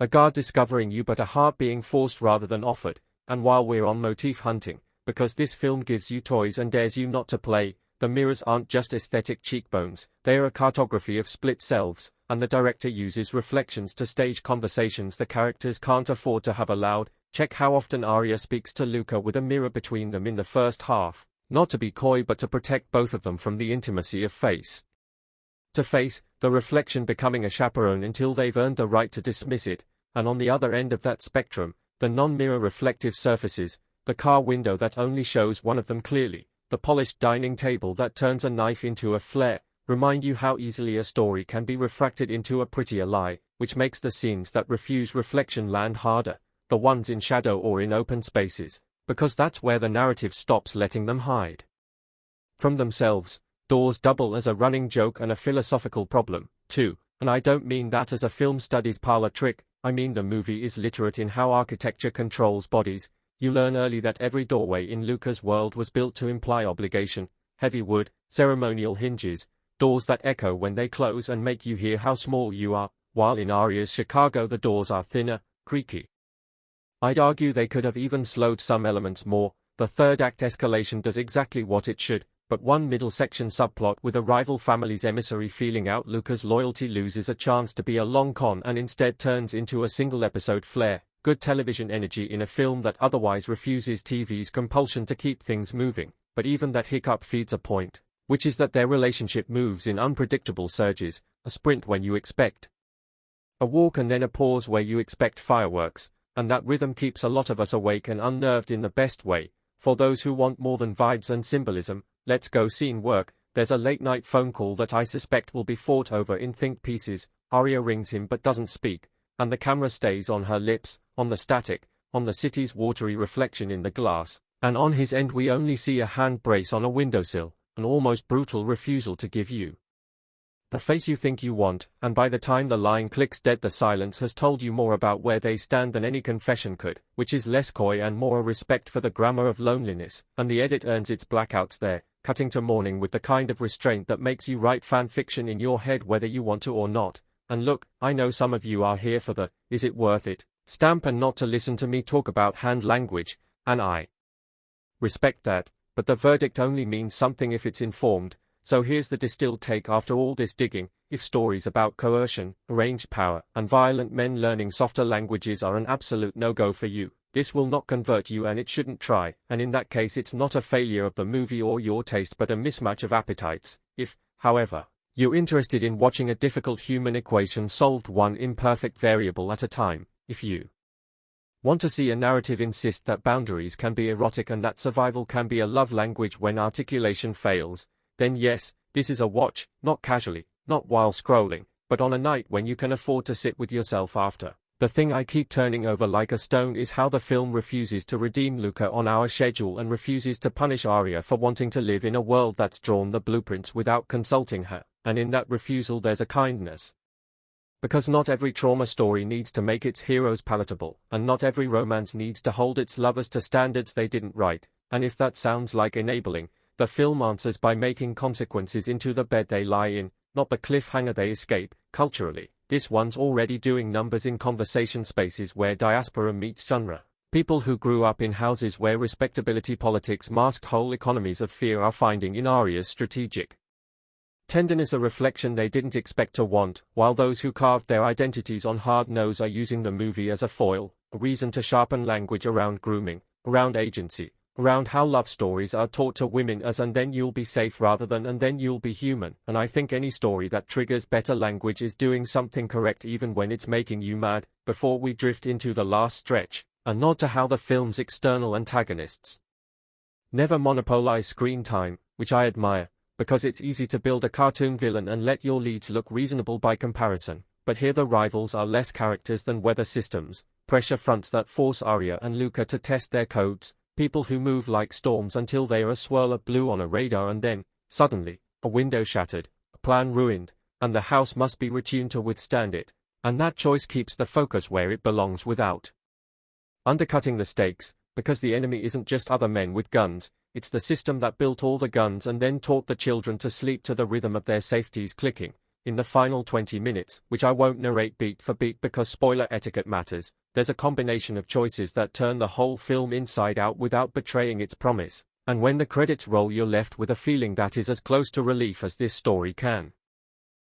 Speaker 1: a guard discovering you but a heart being forced rather than offered. And while we're on motif hunting, because this film gives you toys and dares you not to play, the mirrors aren't just aesthetic cheekbones, they are a cartography of split selves, and the director uses reflections to stage conversations the characters can't afford to have aloud. Check how often Arya speaks to Luca with a mirror between them in the first half, not to be coy but to protect both of them from the intimacy of face to face, the reflection becoming a chaperone until they've earned the right to dismiss it, and on the other end of that spectrum, the non-mirror reflective surfaces, the car window that only shows one of them clearly, the polished dining table that turns a knife into a flare, remind you how easily a story can be refracted into a prettier lie, which makes the scenes that refuse reflection land harder, the ones in shadow or in open spaces, because that's where the narrative stops letting them hide from themselves. Doors double as a running joke and a philosophical problem, too, and I don't mean that as a film studies parlor trick. I mean the movie is literate in how architecture controls bodies. You learn early that every doorway in Luca's world was built to imply obligation, heavy wood, ceremonial hinges, doors that echo when they close and make you hear how small you are, while in Arya's Chicago the doors are thinner, creaky. I'd argue they could have even slowed some elements more. The third act escalation does exactly what it should, but one middle section subplot with a rival family's emissary feeling out Luca's loyalty loses a chance to be a long con and instead turns into a single episode flare. Good television energy in a film that otherwise refuses TV's compulsion to keep things moving, but even that hiccup feeds a point, which is that their relationship moves in unpredictable surges, a sprint when you expect a walk and then a pause where you expect fireworks, and that rhythm keeps a lot of us awake and unnerved in the best way. For those who want more than vibes and symbolism, let's go scene work. There's a late-night phone call that I suspect will be fought over in think pieces. Arya rings him but doesn't speak, and the camera stays on her lips, on the static, on the city's watery reflection in the glass, and on his end we only see a hand brace on a windowsill, an almost brutal refusal to give you the face you think you want, and by the time the line clicks dead the silence has told you more about where they stand than any confession could, which is less coy and more a respect for the grammar of loneliness, and the edit earns its blackouts there, cutting to mourning with the kind of restraint that makes you write fan fiction in your head whether you want to or not. And look, I know some of you are here for the, is it worth it, stamp and not to listen to me talk about hand language, and I respect that, but the verdict only means something if it's informed. So here's the distilled take after all this digging. If stories about coercion, arranged power, and violent men learning softer languages are an absolute no-go for you, this will not convert you and it shouldn't try, and in that case it's not a failure of the movie or your taste but a mismatch of appetites. If, however, you're interested in watching a difficult human equation solved one imperfect variable at a time, if you want to see a narrative insist that boundaries can be erotic and that survival can be a love language when articulation fails, then yes, this is a watch, not casually, not while scrolling, but on a night when you can afford to sit with yourself after The thing I keep turning over like a stone is how the film refuses to redeem Luca on our schedule and refuses to punish Arya for wanting to live in a world that's drawn the blueprints without consulting her, and in that refusal there's a kindness. Because not every trauma story needs to make its heroes palatable, and not every romance needs to hold its lovers to standards they didn't write, and if that sounds like enabling, the film answers by making consequences into the bed they lie in, not the cliffhanger they escape. Culturally, this one's already doing numbers in conversation spaces where diaspora meets genre. People who grew up in houses where respectability politics masked whole economies of fear are finding in Arya's strategic tenderness a reflection they didn't expect to want, while those who carved their identities on hard nose are using the movie as a foil, a reason to sharpen language around grooming, around agency, around how love stories are taught to women as and then you'll be safe rather than and then you'll be human. And I think any story that triggers better language is doing something correct even when it's making you mad. Before we drift into the last stretch, a nod to how the film's external antagonists never monopolize screen time, which I admire, because it's easy to build a cartoon villain and let your leads look reasonable by comparison, but here the rivals are less characters than weather systems, pressure fronts that force Arya and Luca to test their codes, people who move like storms until they are a swirl of blue on a radar and then, suddenly, a window shattered, a plan ruined, and the house must be retuned to withstand it, and that choice keeps the focus where it belongs without undercutting the stakes, because the enemy isn't just other men with guns, it's the system that built all the guns and then taught the children to sleep to the rhythm of their safeties clicking. In the final 20 minutes, which I won't narrate beat for beat because spoiler etiquette matters, there's a combination of choices that turn the whole film inside out without betraying its promise, and when the credits roll you're left with a feeling that is as close to relief as this story can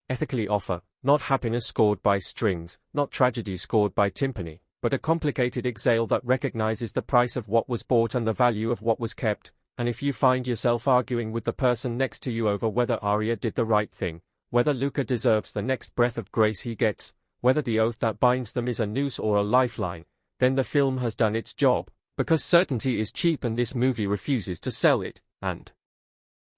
Speaker 1: ethically offer, not happiness scored by strings, not tragedy scored by timpani, but a complicated exhale that recognizes the price of what was bought and the value of what was kept, and if you find yourself arguing with the person next to you over whether Arya did the right thing, whether Luca deserves the next breath of grace he gets, whether the oath that binds them is a noose or a lifeline, then the film has done its job, because certainty is cheap and this movie refuses to sell it, and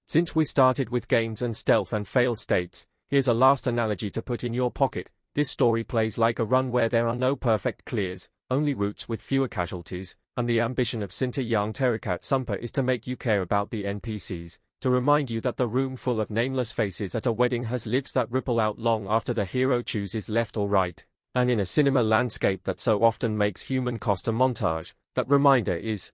Speaker 1: since we started with games and stealth and fail states, here's a last analogy to put in your pocket. This story plays like a run where there are no perfect clears, only routes with fewer casualties, and the ambition of Cinta young Terikat Sumpah is to make you care about the NPCs, to remind you that the room full of nameless faces at a wedding has lives that ripple out long after the hero chooses left or right, and in a cinema landscape that so often makes human cost a montage, that reminder is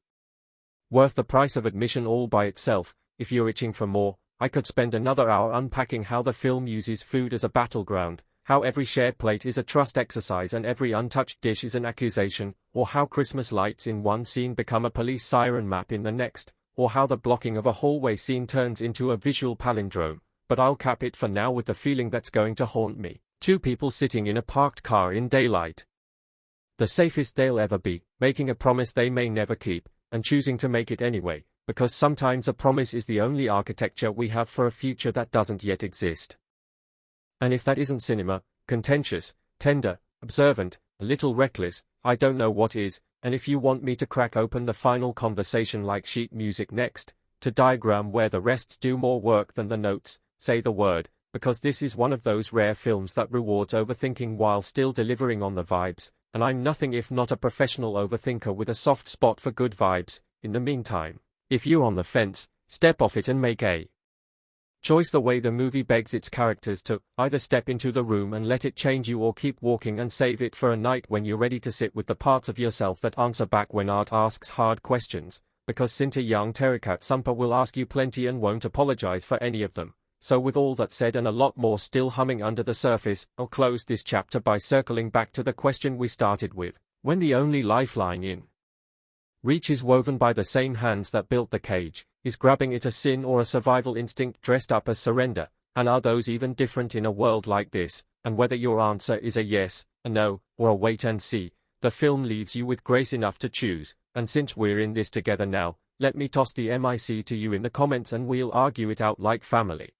Speaker 1: worth the price of admission all by itself. If you're itching for more, I could spend another hour unpacking how the film uses food as a battleground, how every shared plate is a trust exercise and every untouched dish is an accusation, or how Christmas lights in one scene become a police siren map in the next, or how the blocking of a hallway scene turns into a visual palindrome, but I'll cap it for now with the feeling that's going to haunt me. Two people sitting in a parked car in daylight. The safest they'll ever be, making a promise they may never keep, and choosing to make it anyway, because sometimes a promise is the only architecture we have for a future that doesn't yet exist. And if that isn't cinema, contentious, tender, observant, a little reckless, I don't know what is, and if you want me to crack open the final conversation like sheet music next, to diagram where the rests do more work than the notes, say the word, because this is one of those rare films that rewards overthinking while still delivering on the vibes, and I'm nothing if not a professional overthinker with a soft spot for good vibes. In the meantime, if you're on the fence, step off it and make a choice the way the movie begs its characters to, either step into the room and let it change you or keep walking and save it for a night when you're ready to sit with the parts of yourself that answer back when art asks hard questions, because Cinta young Terikat Sumpah will ask you plenty and won't apologize for any of them. So with all that said and a lot more still humming under the surface, I'll close this chapter by circling back to the question we started with. When the only lifeline in reach is woven by the same hands that built the cage, is grabbing it a sin or a survival instinct dressed up as surrender, and are those even different in a world like this? And whether your answer is a yes, a no, or a wait and see, the film leaves you with grace enough to choose, and since we're in this together now, let me toss the MIC to you in the comments and we'll argue it out like family.